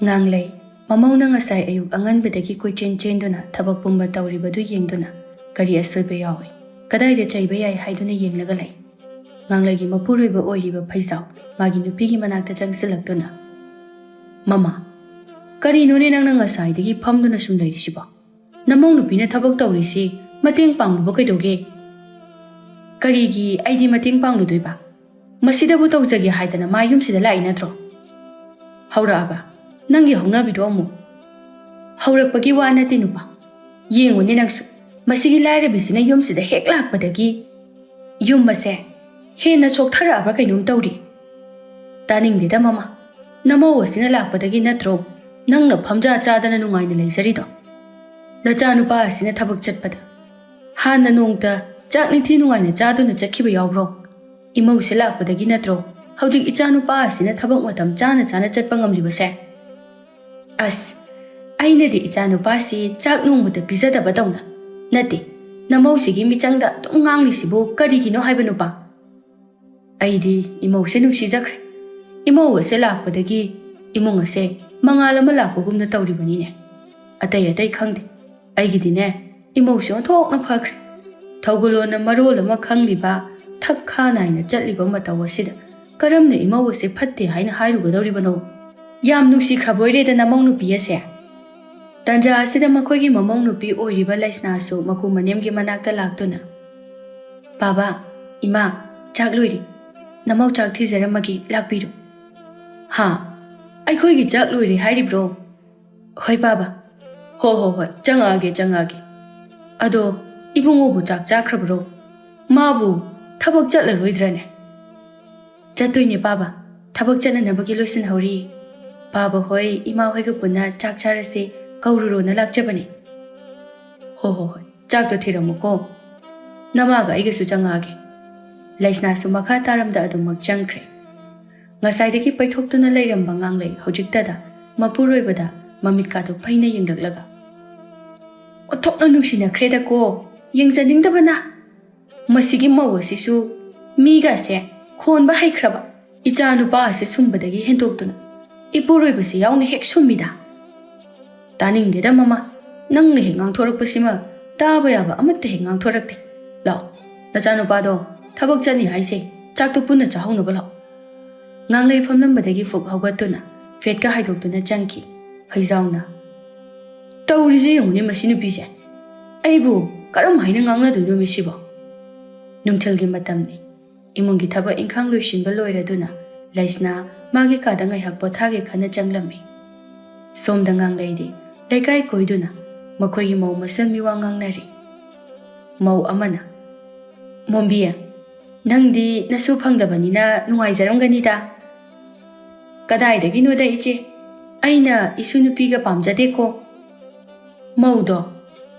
Nganglay, mamauna ngasay ayuk anganbadagi koichen chenduna thabak pumba tawribadu yengduna kari asoiba yawi kadaida chaiba yai haiduna yenglaga lay. Nganglay mapuroiba oiriba phaisau magi nupigi manakta changsilaktuna. Mama, kari none nangna ngasaidagi phamduna sum leirisiba. Namong nupina thabak tawrisi mateng pangluba kaidoge. Karigi aidi mateng pangludoiba. Masidabu tawjage haidana mayumsida lai natro. Haura aba. Nangi hongna bido amu. Haurakpagi wa nate nupa. Yenguni nangsu. Masigi laire bisina yumsida hek lakpadagi. Yum mase. Hena chokthara abra kainum tawri. Taningdida mama. Namo wasina lakpadagi natro. Nangna phamja chadana nungaina leisarido. Nacha nupa asina thabak chatpada. Hana nongta chakni thi nungaina chaduna chakhiba yawbro. Imau se lakpadagi natro. Haujik icha nupa asina thabak matam chana chatpa ngamlibase. As, aina di icha nupa si chak nungbuda bizadaba dawna. Nati, namau sigi michangda tungang sibu karigino haiba nupa. Aidi imau se nungsijakre. Imau ase lakpadagi imung ase mangalama lakpagumna tawribanine. Atay khangde. Aigidine imau se onthokna phakre. Thawgulona marolama khangliba thak khanaina chatliba mataw asida karamna imau ase phatte haina hairugadawribano. Yam nusi khaboire da namong nupi ase. Tanja asida makhoigi mamong nupi oiriba laisna su maku manemgi manakta laktuna. Baba, ima, chak loiri. Namau chak thijaramagi lakbiru. Ha, aikhoigi chak loiri hairi bro. Hoi baba. Ho, changage. Ado, ibungo bu chak chakrabro. Mabu, thabak chatla roidrane. Chatoine baba, thabak chana nabagi loisin hauri. Baba hoi ima hoi ka punna chak charase kaururo na lakchabani. Ho, chak to thiramuko. Namaga aiga su changage. Laisna su makha taramda adumak changkre. Ngasaidagi paithoktuna lairamba nganglay hojiktada mapuroibada mamitka to phaina yenglaklaga. Othokna nusina khreda ko yengjaningdabana. Masigi mawasisu miga se khonba haikraba. Icha nupa ase sumbadagi hentoktuna. Ipuroibasi yauna hek sumida. Taningdeda mama, nangna hek ngangthorakpasima taba yaba amatta hek ngangthorakte. Lao, nachanupado thabak chani haise chakto punna chahaunaba lao. Nganglay famnambadagi fuk hawgatuna fetka haidoktuna changki phaijauna. Tawrije yongni masi nupise. Aibu karam haina ngangna duno misibo. Nungthilgi matamni imungi thaba ingkhang loisinba loiraduna laisna magi kada ngai hak pothage khana changlami. Somda nganglay laikai koiduna makhoigi mau masal miwa ngangnari. Mau amana. Mombiya, nangdi nasu phangdabanina nungaijaragamganida. Kadaidagi noda iche. Aina isu nupiga pamjade ko. Maudo,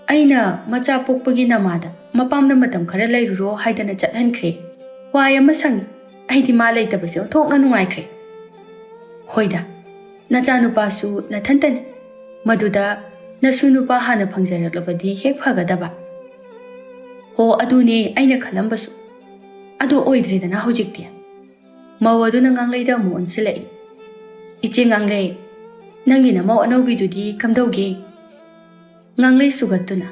aina macha pokpagi namada mapamna matam khara lairuro haidana chathankre. Wai ama sangi aidi ma laitabase onthokna nungaikre. Hoida, nachanupa su nathantani. Maduda nasunupa hana phangjaraklabadi hek phagadaba. Ho adune aina khalambasu. Adu oidredana hojikti. Mau aduna nganglayda mu onsilai. Iche nganglay, nangi na mau anawbidudi kamdawge. Nganglay sugatuna.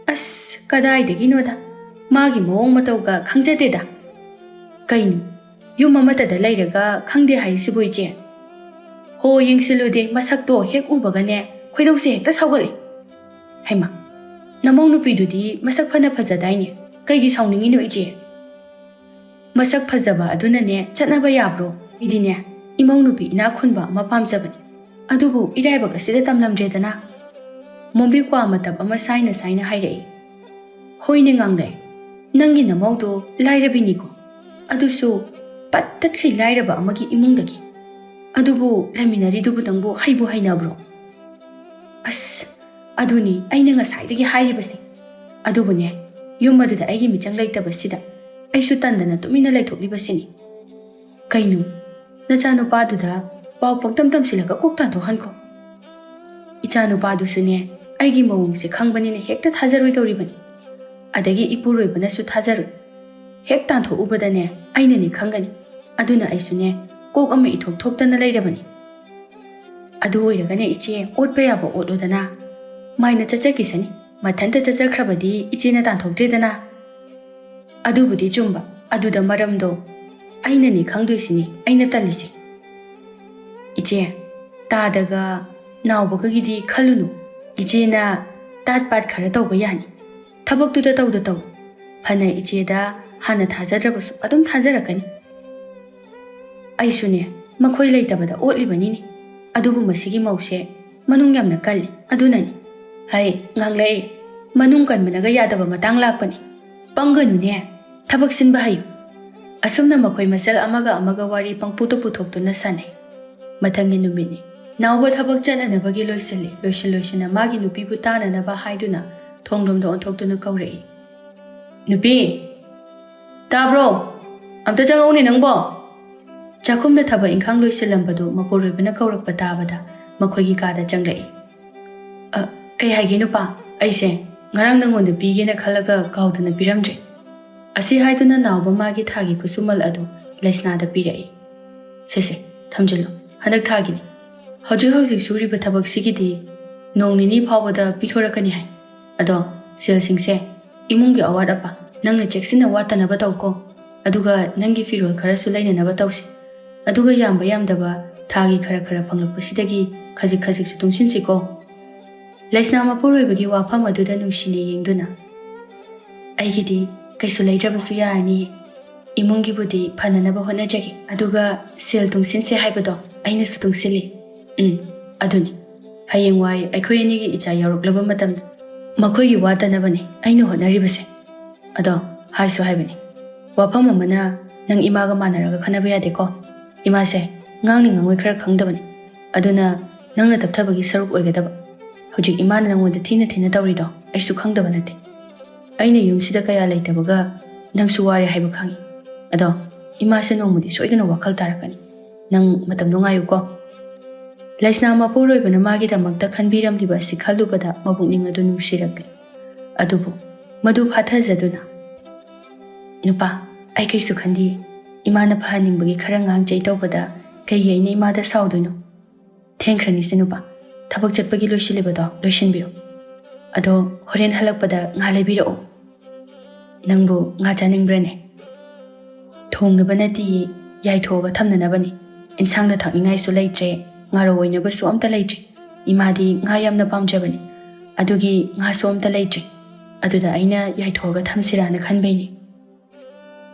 As kadaidagi noda magi mawong matawga khangjadeda. Kainu, yum amatada lairaga khangde hairisibu iche. Ho yengsilude masakto hek ubagane khoidawse hekta sawgali. Haima, namong nupidudi masak phana phajadaine kaigi sawningino iche. Masak phajaba adunane chatnaba yabro idine imau nupi ina khunba ama pamjabani. Adubu iraibaga sida tamlamdredana. Mombi kwa matab ama saina hairai. Hoine nganglay, nangi namaudo lairabiniko. Adusu pattat khai lairaba amagi imungdagi. Adubu laminari dubu dangbu haibu hainabro. As, aduni aina ngasaidagi hairibasi. Adubune, yumaduda aigi michang laitabasida. Aisu tandana tumina laithoklibasini. Kainu, nachanupaduda pau pagtamtam silaka koktan thohanko. Ichanupadusune aigi mawungse khangbanina hekta thajaroi tawribani. Adagi ipuroibanasu thajaroi. Hek tantho ubadane ainani khangani. Aduna aisune kok ama ithok thoktana lairabani. ꯑꯗꯨ ꯑꯣꯏꯔꯒꯅꯦ ꯏꯆꯦ ꯑꯣꯠꯄ ꯌꯥꯕ ꯑꯣꯠꯂꯣꯗꯅ ꯃꯥꯏꯅ ꯆꯠꯆꯈꯤꯁꯅꯤ ꯃꯊꯟꯇ ꯆꯠꯆꯈ꯭ꯔꯕꯗꯤ ꯏꯆꯦꯅ ꯇꯥꯟꯊꯣꯛꯇ꯭ꯔꯦꯗꯅ ꯑꯗꯨꯕꯨꯗꯤ ꯆꯨꯝꯕ ꯑꯗꯨꯗ ꯃꯔꯝꯗꯣ ꯑꯩꯅꯅꯤ ꯈꯪꯗꯣꯏꯁꯤꯅꯤ ꯑꯩꯅ ꯇꯜꯂꯤꯁꯤ ꯏꯆꯦ ꯇꯥꯗꯒ ꯅꯥꯎꯕꯒꯒꯤꯗꯤ ꯈꯜꯂꯨꯅꯨ ꯏꯆꯦꯅ ꯇꯥꯠ ꯄꯥꯠ ꯈꯔ ꯇꯧꯕ ꯌꯥꯅꯤ ꯊꯕꯛꯇꯨꯗ ꯇꯧꯗ ꯇꯧ ꯐꯅ ꯏꯆꯦꯗ ꯍꯥꯟꯅ ꯊꯥꯖꯗ꯭ꯔꯕꯁꯨ ꯑꯗꯨꯝ ꯊꯥꯖꯔꯛꯀꯅꯤ ꯑꯩꯁꯨꯅꯦ ꯃꯈꯣꯏ ꯂꯩꯇꯕꯗ ꯑꯣꯠꯂꯤꯕꯅꯤꯅꯦ ꯑꯗꯨꯕꯨ ꯃꯁꯤꯒꯤ ꯃꯧꯁꯦ ꯃꯅꯨꯡ ꯌꯥꯝꯅ ꯀꯜꯂꯤ ꯑꯗꯨꯅꯅꯤ ꯍꯩ ꯉꯥꯡꯂꯛꯏ ꯃꯅꯨꯡ ꯀꯟꯕꯅꯒ ꯌꯥꯗꯕ ꯃꯇꯥꯡ ꯂꯥꯛꯄꯅꯤ ꯄꯪꯒꯅꯨꯅꯦ ꯊꯕꯛ ꯁꯤꯟꯕ ꯍꯩꯌꯨ ꯑꯁꯨꯝꯅ ꯃꯈꯣꯏ ꯃꯁꯦꯜ ꯑꯃꯒ ꯑꯃꯒ ꯋꯥꯔꯤ ꯄꯪꯄꯨꯇ ꯄꯨꯊꯣꯛꯇꯨꯅ ꯁꯥꯟꯅꯩ ꯃꯊꯪꯒꯤ ꯅꯨꯃꯤꯠꯅꯤ ꯅꯥꯎꯕ ꯊꯕꯛ ꯆꯠꯅꯅꯕꯒꯤ ꯂꯣꯏꯁꯤꯟꯅ ꯃꯥꯒꯤ ꯅꯨꯄꯤꯕꯨ ꯇꯥꯅꯅꯕ ꯍꯥꯏꯗꯨꯅ ꯊꯣꯡꯂꯣꯝꯗ ꯑꯣꯟꯊꯣꯛꯇꯨꯅ ꯀꯧꯔꯛꯏ ꯅꯨꯄꯤ ꯇꯥꯕ꯭ꯔꯣ ꯑꯝꯇ ꯆꯪꯉꯧꯅꯦ ꯅꯪꯕꯣ ꯆꯥꯛꯈꯨꯝꯗ ꯊꯕꯛ ꯏꯪꯈꯥꯡ ꯂꯣꯏꯁꯤꯜꯂꯝꯕꯗꯨ ꯃꯄꯨꯔꯣꯏꯕꯅ ꯀꯧꯔꯛꯄ ꯇꯥꯕꯗ ꯃꯈꯣꯏꯒꯤ ꯀꯥꯗ ꯆꯪꯂꯛꯏ ꯀꯩ ꯍꯥꯏꯒꯦ ꯅꯨꯄꯥ ꯑꯩꯁꯦ ꯉꯔꯥꯡ ꯅꯪꯉꯣꯟꯗ ꯄꯤꯒꯦꯅ ꯈꯜꯂꯒ ꯀꯥꯎꯗꯅ ꯄꯤꯔꯝꯗ꯭ꯔꯦ ꯑꯁꯤ ꯍꯥꯏꯗꯨꯅ ꯅꯥꯎꯕ ꯃꯥꯒꯤ ꯊꯥꯒꯤ ꯈꯨꯠꯁꯨꯃꯜ ꯑꯗꯨ ꯂꯩꯁꯅꯥꯗ ꯄꯤꯔꯛꯏ ꯁꯦ ꯊꯝꯖꯤꯜꯂꯨ ꯍꯟꯗꯛ ꯊꯥꯒꯤꯅꯤ ꯍꯧꯖꯤꯛ ꯁꯨꯔꯤꯕ ꯊꯕꯛꯁꯤꯒꯤꯗꯤ ꯅꯣꯡ ꯅꯤꯅꯤ ꯐꯥꯎꯕꯗ ꯄꯤꯊꯣꯔꯛꯀꯅꯤ ꯍꯥꯏ ꯑꯗꯣ ꯁꯦꯜꯁꯤꯡꯁꯦ ꯏꯃꯨꯡꯒꯤ ꯑꯋꯥꯠ ꯑꯄꯥ ꯅꯪꯅ ꯆꯦꯛꯁꯤꯟꯅ ꯋꯥꯠꯇꯅꯕ ꯇꯧꯀꯣ ꯑꯗꯨꯒ ꯅꯪꯒꯤ ꯐꯤꯔꯣꯜ ꯈꯔꯁꯨ ꯂꯩꯅꯅꯕ ꯇꯧꯁꯤ ꯑꯗꯨꯒ ꯌꯥꯝꯕ ꯌꯥꯝꯗꯕ ꯊꯥꯒꯤ ꯈꯔ ꯐꯪꯂꯛꯄꯁꯤꯗꯒꯤ ꯈꯖꯤꯛꯁꯨ ꯇꯨꯡꯁꯤꯟꯁꯤꯀꯣ ꯂꯩꯁꯅꯥ ꯃꯄꯨꯔꯣꯏꯕꯒꯤ ꯋꯥꯐꯝ ꯑꯗꯨꯗ ꯅꯨꯡꯁꯤꯅ ꯌꯦꯡꯗꯨꯅ ꯑꯩꯒꯤꯗꯤ ꯀꯩꯁꯨ ꯂꯩꯇ꯭ꯔꯕꯁꯨ ꯌꯥꯔꯅꯤ ꯏꯃꯨꯡꯒꯤꯕꯨꯗꯤ ꯐꯅꯅꯕ ꯍꯣꯠꯅꯖꯒꯦ ꯑꯗꯨꯒ ꯁꯦꯜ ꯇꯨꯡꯁꯤꯟꯁꯦ ꯍꯥꯏꯕꯗꯣ ꯑꯩꯅꯁꯨ ꯇꯨꯡꯁꯤꯜꯂꯤ ꯑꯗꯨꯅꯤ ꯍꯌꯦꯡꯋꯥꯏ ꯑꯩꯈꯣꯏ ꯑꯅꯤꯒꯤ ꯏꯆꯥ ꯌꯥꯎꯔꯛꯂꯕ ꯃꯇꯝꯗ ꯃꯈꯣꯏꯒꯤ ꯋꯥꯠꯇꯅꯕꯅꯤ ꯑꯩꯅ ꯍꯣꯠꯅꯔꯤꯕꯁꯦ ꯑꯗꯣ ꯍꯥꯏꯁꯨ ꯍꯥꯏꯕꯅꯤ ꯋꯥꯐꯝ ꯑꯃꯅ ꯅꯪ ꯏꯃꯥꯒ ꯃꯥꯟꯅꯔꯒ ꯈꯟꯅꯕ ꯌꯥꯗꯦꯀꯣ ꯏꯃꯥꯁꯦ ꯉꯥꯡꯅꯤ ꯉꯥꯡꯉꯣꯏꯈꯔ ꯈꯪꯗꯕꯅꯤ ꯑꯗꯨꯅ ꯅꯪꯅ ꯇꯞꯊꯕꯒꯤ ꯁꯔꯨꯛ ꯑꯣꯏꯒꯗꯕ ꯍꯧꯖꯤꯛ ꯏꯃꯥꯅ ꯅꯪꯉꯣꯟꯗ ꯊꯤꯅ ꯇꯧꯔꯤꯗꯣ ꯑꯩꯁꯨ ꯈꯪꯗꯕ ꯅꯠꯇꯦ ꯑꯩꯅ ꯌꯨꯝꯁꯤꯗ ꯀꯌా ꯂꯩꯇꯕꯒ ꯅꯪꯁꯨ ꯋꯥꯔꯦ ꯍꯥꯏꯕ ꯈꯪꯉꯤ ꯑꯗꯣ ꯏꯃꯥꯁꯦ ꯅꯣꯡꯃꯗꯤ ꯁꯣꯏꯗꯅ ꯋꯥꯈꯜ ꯇꯥꯔꯛꯀꯅꯤ ꯅꯪ ꯃꯇꯝꯗꯣ ꯉꯥꯏꯌꯨꯀꯣ ꯂꯩꯁꯅꯥ ꯃꯄꯨꯔꯣꯏꯕꯅ ꯃꯥꯒꯤꯗꯃꯛꯇ ꯈꯟꯕꯤꯔꯝꯂꯤꯕ ꯑꯁꯤ ꯈꯜꯂꯨꯕꯗ ꯃꯕꯨꯛꯅꯤꯡ ꯑꯗꯨ ꯅꯨꯡꯁꯤꯔꯛꯂꯦ ꯑꯗꯨꯕꯨ ꯃꯗꯨ ꯐꯥꯊꯖꯗꯨꯅ ꯅꯨꯄꯥ ꯑꯩ ꯀꯩꯁꯨ ꯈꯟꯗꯤꯌꯦ ꯏꯃꯥꯅ ꯐꯍꯟꯅꯤꯡꯕꯒꯤ ꯈꯔ ꯉꯥꯡꯖꯩ ꯇꯧꯕꯗ ꯀꯩꯒꯤ ꯑꯩꯅ ꯏꯃꯥꯗ ꯁꯥꯎꯗꯣꯏꯅꯣ ꯊꯦꯡꯈ꯭ꯔꯅꯤꯁꯦ ꯅꯨꯄꯥ ꯊꯕꯛ ꯆꯠꯄꯒꯤ ꯂꯣꯏꯁꯤꯜꯂꯤꯕꯗꯣ ꯂꯣꯏꯁꯤꯟꯕꯤꯔꯣ ꯑꯗꯣ ꯍꯣꯔꯦꯟ ꯍꯜꯂꯛꯄꯗ ꯉꯥ ꯂꯩꯕꯤꯔꯛꯑꯣ ꯅꯪꯕꯨ ꯉꯥ ꯆꯥꯅꯤꯡꯕ꯭ꯔꯅꯦ ꯊꯣꯡꯅꯕ ꯅꯠꯇꯤꯌꯦ ꯌꯥꯏꯊꯣꯛꯑꯒ ꯊꯝꯅꯅꯕꯅꯤ ꯏꯟꯁꯥꯡꯗ ꯊꯛꯅꯤꯡꯉꯥꯏꯁꯨ ꯂꯩꯇ꯭ꯔꯦ ꯉꯥꯔꯧ ꯑꯣꯏꯅꯕꯁꯨ ꯑꯝꯇ ꯂꯩꯇ꯭ꯔꯤ ꯏꯃꯥꯗꯤ ꯉꯥ ꯌꯥꯝꯅ ꯄꯥꯝꯖꯕꯅꯤ ꯑꯗꯨꯒꯤ ꯉꯥꯁꯨ ꯑꯝꯇ ꯂꯩꯇ꯭ꯔꯤ ꯑꯗꯨꯗ ꯑꯩꯅ ꯌꯥꯏꯊꯣꯛꯑꯒ ꯊꯝꯁꯤꯔꯥꯅ ꯈꯟꯕꯩꯅꯤ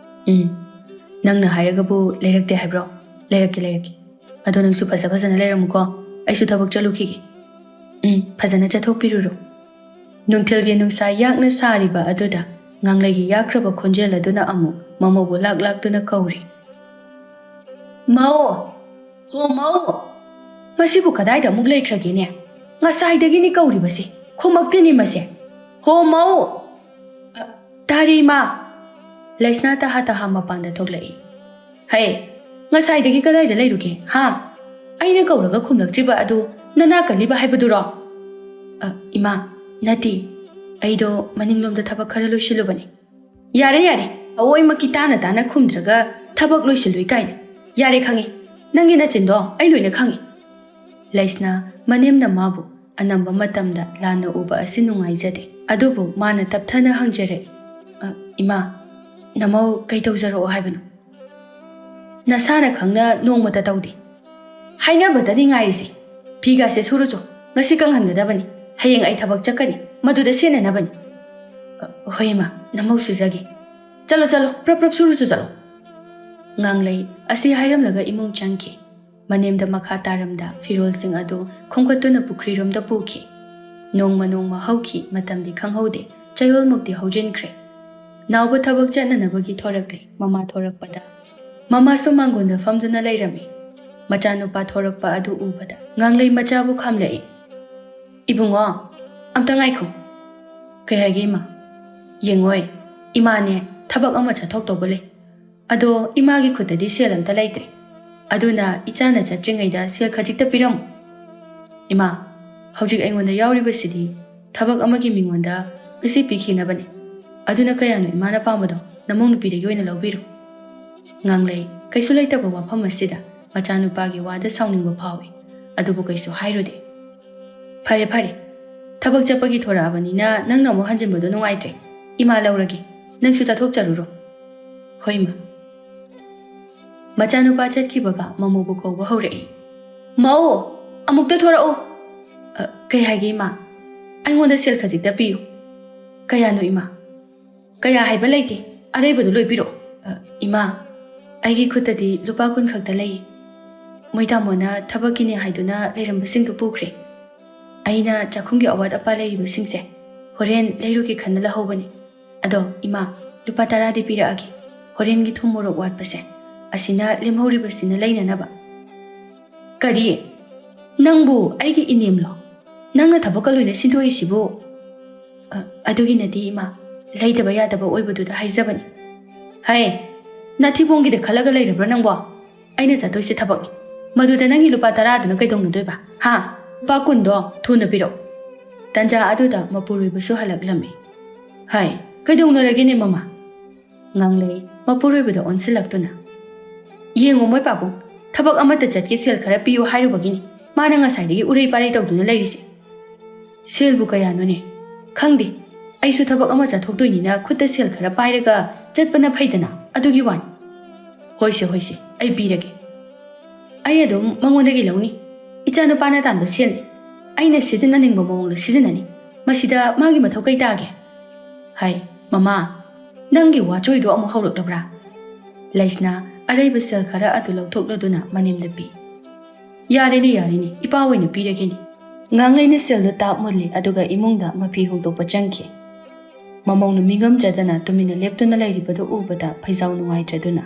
ꯅꯪꯅ ꯍꯥꯏꯔꯒꯕꯨ ꯂꯩꯔꯛꯇꯦ ꯍꯥꯏꯕ꯭ꯔꯣ ꯂꯩꯔꯛꯀꯦ ꯑꯗꯣ ꯅꯪꯁꯨ ꯐꯖꯅ ꯂꯩꯔꯝꯃꯨꯀꯣ ꯑꯩꯁꯨ ꯊꯕꯛ ꯆꯠꯂꯨꯈꯤꯒꯦ ꯐꯖꯅ ꯆꯠꯊꯣꯛꯄꯤꯔꯨꯔꯣ ꯅꯨꯡꯊꯤꯜꯒꯤ ꯅꯨꯡꯁꯥ ꯌꯥꯛꯅ ꯁꯥꯔꯤꯕ ꯑꯗꯨꯗ ꯉꯥꯡꯂꯩꯒꯤ ꯌꯥꯛꯈ꯭ꯔꯕ ꯈꯣꯟꯖꯦꯜ ꯑꯗꯨꯅ ꯑꯃꯨꯛ ꯃꯃꯧꯕꯨ ꯂꯥꯛꯇꯨꯅ ꯀꯧꯔꯤ ꯃꯧ ꯍꯣ ꯃꯧ ꯃꯁꯤꯕꯨ ꯀꯗꯥꯏꯗ ꯑꯃꯨꯛ ꯂꯩꯈ꯭ꯔꯒꯦꯅꯦ ꯉꯁꯥꯏꯗꯒꯤꯅꯤ ꯀꯧꯔꯤꯕꯁꯤ ꯈꯨꯃꯛꯇꯦꯅꯦ ꯃꯁꯦ ꯍꯣ ꯃꯧ ꯇꯥꯔꯤ ꯏꯃꯥ ꯂꯩꯁꯅꯥ ꯇꯍꯥ ꯃꯄꯥꯟꯗ ꯊꯣꯛꯂꯛꯏ ꯍꯩ ꯉꯁꯥꯏꯗꯒꯤ ꯀꯗꯥꯏꯗ ꯂꯩꯔꯨꯒꯦ ꯍꯥ ꯑꯩꯅ ꯀꯧꯔꯒ ꯈꯨꯝꯂꯛꯇ꯭ꯔꯤꯕ ꯑꯗꯨ ꯅꯅꯥ ꯀꯜꯂꯤꯕ ꯍꯥꯏꯕꯗꯨꯔꯣ ꯏꯃꯥ ꯅꯠꯇꯦ ꯑꯩꯗꯣ ꯃꯅꯤꯡꯂꯣꯝꯗ ꯊꯕꯛꯈꯔ ꯂꯣꯏꯁꯤꯜꯂꯨꯕꯅꯤ ꯌꯥꯔꯦ ꯑꯋꯣꯏꯃꯛꯀꯤ ꯇꯥꯅ ꯈꯨꯝꯗ꯭ꯔꯒ ꯊꯕꯛ ꯂꯣꯏꯁꯤꯜꯂꯨꯏ ꯀꯥꯏꯅ ꯌꯥꯔꯦ ꯈꯪꯉꯤ ꯅꯪꯒꯤ ꯅꯆꯤꯟꯗꯣ ꯑꯩ ꯂꯣꯏꯅ ꯈꯪꯉꯤ ꯂꯩꯁꯅꯥ ꯃꯅꯦꯝꯅ ꯃꯥꯕꯨ ꯑꯅꯝꯕ ꯃꯇꯝꯗ ꯂꯥꯟꯅ ꯎꯕ ꯑꯁꯤ ꯅꯨꯡꯉꯥꯏꯖꯗꯦ ꯑꯗꯨꯕꯨ ꯃꯥꯅ ꯇꯞꯊꯅ ꯍꯪꯖꯔꯛꯏ ꯏꯃꯥ ꯅꯃꯧ ꯀꯩ ꯇꯧꯖꯔꯛꯑꯣ ꯍꯥꯏꯕꯅꯣ ꯅꯁꯥꯅ ꯈꯪꯅ ꯅꯣꯡꯃꯇ ꯇꯧꯗꯦ ꯍꯥꯏꯅꯕꯗꯗꯤ ꯉꯥꯏꯔꯤꯁꯦ ꯐꯤꯒꯥꯁꯦ ꯁꯨꯔꯨꯆꯣ ꯉꯁꯤ ꯀꯪꯍꯟꯒꯗꯕꯅꯤ ꯍꯌꯦꯡ ꯑꯩ ꯊꯕꯛ ꯆꯠꯀꯅꯤ ꯃꯗꯨꯗ ꯁꯦꯟꯅꯅꯕꯅꯤ ꯍꯣꯏ ꯏꯃꯥ ꯅꯃꯧ ꯁꯨꯖꯒꯦ ꯆꯠꯂꯣ ꯄ꯭ꯔꯞ ꯁꯨꯔꯨꯆꯣ ꯆꯠꯂꯣ ꯉꯥꯡꯂꯩ ꯑꯁꯤ ꯍꯥꯏꯔꯝꯂꯒ ꯏꯃꯨꯡ ꯆꯪꯈꯤ ꯃꯅꯦꯝꯗ ꯃꯈꯥ ꯇꯥꯔꯝꯗ ꯐꯤꯔꯣꯜꯁꯤꯡ ꯑꯗꯨ ꯈꯣꯝꯒꯠꯇꯨꯅ ꯄꯨꯈ꯭ꯔꯤꯔꯣꯝꯗ ꯄꯨꯈꯤ ꯅꯣꯡꯃ ꯍꯧꯈꯤ ꯃꯇꯝꯗꯤ ꯈꯪꯍꯧꯗꯦ ꯆꯌꯣꯜꯃꯨꯛꯇꯤ ꯍꯧꯖꯤꯟꯈ꯭ꯔꯦ ꯅꯥꯎꯕ ꯊꯕꯛ ꯆꯠꯅꯅꯕꯒꯤ ꯊꯣꯔꯛꯂꯦ ꯃꯃꯥ ꯊꯣꯔꯛꯄꯗ ꯃꯃꯥꯁꯨ ꯃꯥꯡꯒꯣꯟꯗ ꯐꯝꯗꯨꯅ ꯂꯩꯔꯝꯃꯤ ꯃꯆꯥꯅꯨꯄꯥ ꯊꯣꯔꯛꯄ ꯑꯗꯨ ꯎꯕꯗ ꯉꯥꯡꯂꯩ ꯃꯆꯥꯕꯨ ꯈꯥꯝꯂꯛꯏ ꯏꯕꯨꯡꯉꯣ ꯑꯝꯇ ꯉꯥꯏꯈꯣ ꯀꯩ ꯍꯥꯏꯒꯦ ꯏꯃꯥ ꯌꯦꯡꯉꯣꯏ ꯏꯃꯥꯅꯦ ꯊꯕꯛ ꯑꯃ ꯆꯠꯊꯣꯛꯇꯧꯕ ꯂꯩ ꯑꯗꯣ ꯏꯃꯥꯒꯤ ꯈꯨꯠꯇꯗꯤ ꯁꯦꯜ ꯑꯝꯇ ꯂꯩꯇ꯭ꯔꯦ ꯑꯗꯨꯅ ꯏꯆꯥꯅ ꯆꯠꯇ꯭ꯔꯤꯉꯩꯗ ꯁꯦꯜ ꯈꯖꯤꯛꯇ ꯄꯤꯔꯝꯃꯨ ꯏꯃꯥ ꯍꯧꯖꯤꯛ ꯑꯩꯉꯣꯟꯗ ꯌꯥꯎꯔꯤꯕꯁꯤꯗꯤ ꯊꯕꯛ ꯑꯃꯒꯤ ꯃꯤꯉꯣꯟꯗ ꯉꯁꯤ ꯄꯤꯈꯤꯅꯕꯅꯤ ꯑꯗꯨꯅ ꯀꯌꯥꯅꯣ ꯏꯃꯥꯅ ꯄꯥꯝꯕꯗꯣ ꯅꯃꯧ ꯅꯨꯄꯤꯗꯒꯤ ꯑꯣꯏꯅ ꯂꯧꯕꯤꯔꯣ ꯉꯥꯡꯂꯩ ꯀꯩꯁꯨ ꯂꯩꯇꯕ ꯋꯥꯐꯝ ꯑꯁꯤꯗ ꯃꯆꯥꯅꯨꯄꯥꯒꯤ ꯋꯥꯗ ꯁꯥꯎꯅꯤꯡꯕ ꯐꯥꯎꯏ ꯑꯗꯨꯕꯨ ꯀꯩꯁꯨ ꯍꯥꯏꯔꯨꯗꯦ꯫ ꯐꯔꯦ ꯐꯔꯦ, ꯊꯕꯛ ꯆꯠꯄꯒꯤ ꯊꯣꯔꯛꯑꯕꯅꯤꯅ ꯅꯪꯅ ꯑꯃꯨꯛ ꯍꯟꯖꯤꯟꯕꯗꯣ ꯅꯨꯡꯉꯥꯏꯇ꯭ꯔꯦ꯫ ꯏꯃꯥ ꯂꯧꯔꯒꯦ, ꯅꯪꯁꯨ ꯆꯠꯊꯣꯛꯆꯔꯨꯔꯣ꯫ ꯍꯣꯏ ꯃꯥ꯫ ꯃꯆꯥꯅꯨꯄꯥ ꯆꯠꯈꯤꯕꯒ ꯃꯃꯧꯕꯨ ꯀꯧꯕ ꯍꯧꯔꯛꯏ꯫ ꯃꯧ, ꯑꯃꯨꯛꯇ ꯊꯣꯔꯛꯎ꯫ ꯀꯩ ꯍꯥꯏꯒꯦ ꯏꯃꯥ? ꯑꯩꯉꯣꯟꯗ ꯁꯦꯜ ꯈꯖꯤꯛꯇ ꯄꯤꯌꯨ꯫ ꯀꯌꯥꯅꯣ ꯏꯃꯥ? ꯀꯌꯥ ꯍꯥꯏꯕ ꯂꯩꯇꯦ, ꯑꯔꯩꯕꯗꯨ ꯂꯣꯏ ꯄꯤꯔꯛꯑꯣ꯫ ꯏꯃꯥ, ꯑꯩꯒꯤ ꯈꯨꯠꯇꯗꯤ ꯂꯨꯄꯥ 10 ꯈꯛꯇ ꯂꯩ꯫ ꯃꯣꯏ ꯇꯥꯃꯣꯅ ꯊꯕꯛꯀꯤꯅꯦ ꯍꯥꯏꯗꯨꯅ ꯂꯩꯔꯝꯕꯁꯤꯡꯗꯨ ꯄꯨꯈ꯭ꯔꯦ꯫ ꯑꯩꯅ ꯆꯥꯛꯈꯨꯝꯒꯤ ꯑꯋꯥꯠ ꯑꯄꯥ ꯂꯩꯔꯤꯕꯁꯤꯡꯁꯦ ꯍꯣꯔꯦꯟ ꯂꯩꯔꯨꯒꯦ ꯈꯟꯅ ꯂꯧꯍꯧꯕꯅꯤ꯫ ꯑꯗꯣ ꯏꯃꯥ, ꯂꯨꯄꯥ 10ꯗꯤ ꯄꯤꯔꯛꯑꯒꯦ꯫ ꯍꯣꯔꯦꯟꯒꯤ ꯊꯨꯝ ꯃꯣꯔꯣꯛ ꯋꯥꯠꯄꯁꯦ ꯑꯁꯤꯅ ꯂꯦꯝꯍꯧꯔꯤꯕꯁꯤꯅ ꯂꯩꯅꯅꯕ꯫ ꯀꯔꯤ? ꯅꯪꯕꯨ ꯑꯩꯒꯤ ꯏꯅꯦꯝꯂꯣ? ꯅꯪꯅ ꯊꯕꯛꯀ ꯂꯣꯏꯅ ꯁꯤꯟꯗꯣꯛꯏꯁꯤꯕꯨ? ꯑꯗꯨꯒꯤꯅꯗꯤ ꯏꯃꯥ, ꯂꯩꯇꯕ ꯌꯥꯗꯕ ꯑꯣꯏꯕꯗꯨꯗ ꯍꯥꯏꯖꯕꯅꯤ꯫ ꯍꯩ, ꯅꯊꯤꯕꯣꯡꯒꯤꯗ ꯈꯜꯂꯒ ꯂꯩꯔꯕ꯭ꯔꯥ ꯅꯪꯕꯣ? ꯑꯩꯅ ꯆꯠꯇꯣꯏꯁꯦ ꯊꯕꯛꯅꯤ, ꯃꯗꯨꯗ ꯅꯪꯒꯤ ꯂꯨꯄꯥ 10ꯗꯨꯅ ꯀꯩꯗꯧꯅꯗꯣꯏꯕ? ꯍꯥ? ꯂꯨꯄꯥ 10ꯗꯣ ꯊꯨꯅ ꯄꯤꯔꯛꯎ꯫ ꯇꯟꯖꯥ ꯑꯗꯨꯗ ꯃꯄꯨꯔꯣꯏꯕꯁꯨ ꯍꯜꯂꯛꯂꯝꯃꯤ꯫ ꯍꯥꯏ, ꯀꯩꯗꯧꯅꯔꯒꯦꯅꯦ ꯃꯃꯥ? ꯉꯥꯡꯂꯩ ꯃꯄꯨꯔꯣꯏꯕꯗ ꯑꯣꯟꯁꯤꯜꯂꯛꯇꯨꯅ꯫ ꯌꯦꯡꯉꯣ ꯃꯣꯏ ꯄꯥꯕꯨꯡ, ꯊꯕꯛ ꯑꯃꯠꯇ ꯆꯠꯀꯦ ꯁꯦꯜ ꯈꯔ ꯄꯤꯌꯨ ꯍꯥꯏꯔꯨꯕꯒꯤꯅꯤ ꯃꯥꯅ ꯉꯁꯥꯏꯗꯒꯤ ꯎꯔꯩ ꯄꯥꯔꯩ ꯇꯧꯗꯨꯅ ꯂꯩꯔꯤꯁꯦ꯫ ꯁꯦꯜꯕꯨ ꯀꯌꯥꯅꯣꯅꯦ? ꯈꯪꯗꯦ, ꯑꯩꯁꯨ ꯊꯕꯛ ꯑꯃ ꯆꯠꯊꯣꯛꯇꯣꯏꯅꯤꯅ ꯈꯨꯠꯇ ꯁꯦꯜ ꯈꯔ ꯄꯥꯏꯔꯒ ꯆꯠꯄꯅ ꯐꯩꯗꯅ, ꯑꯗꯨꯒꯤ ꯋꯥꯅꯤ꯫ ꯍꯣꯏꯁꯦ ꯍꯣꯏꯁꯦ, ꯑꯩ ꯄꯤꯔꯒꯦ꯫ ꯑꯩ ꯑꯗꯨꯝ ꯃꯉꯣꯟꯗꯒꯤ ꯂꯧꯅꯤ꯫ ꯏꯆꯥꯅꯨꯄꯥꯅ ꯇꯥꯟꯕ ꯁꯦꯜꯅꯤ, ꯑꯩꯅ ꯁꯤꯖꯤꯟꯅꯅꯤꯡꯕ ꯃꯑꯣꯡꯗ ꯁꯤꯖꯤꯟꯅꯅꯤ꯫ ꯃꯁꯤꯗ ꯃꯥꯒꯤ ꯃꯊꯧ ꯀꯩ ꯇꯥꯒꯦ? ꯍꯥꯏ ꯃꯃꯥ, ꯅꯪꯒꯤ ꯋꯥꯆꯣꯏꯗꯣ ꯑꯃꯨꯛ ꯍꯧꯔꯛꯂꯕ꯭ꯔꯥ? ꯂꯩꯁꯅꯥ ꯑꯔꯩꯕ ꯁꯦꯜ ꯈꯔ ꯑꯗꯨ ꯂꯧꯊꯣꯛꯂꯗꯨꯅ ꯃꯅꯦꯝꯗ ꯄꯤ꯫ ꯌꯥꯔꯦꯅꯦ ꯌꯥꯔꯦꯅꯦ, ꯏꯄꯥ ꯑꯣꯏꯅ ꯄꯤꯔꯒꯦꯅꯦ꯫ ꯉꯥꯡꯂꯩꯅ ꯁꯦꯜꯗꯨ ꯇꯥꯞ ꯃꯨꯜꯂꯤ, ꯑꯗꯨꯒ ꯏꯃꯨꯡꯗ ꯃꯐꯤ ꯍꯣꯡꯗꯣꯛꯄ ꯆꯪꯈꯤ꯫ ꯃꯃꯧꯅ ꯃꯤꯉꯝꯖꯗꯅ ꯇꯨꯃꯤꯟꯅ ꯂꯦꯞꯇꯨꯅ ꯂꯩꯔꯤꯕꯗꯨ ꯎꯕꯗ ꯐꯩꯖꯥꯎ ꯅꯨꯡꯉꯥꯏꯇ꯭ꯔꯗꯨꯅ,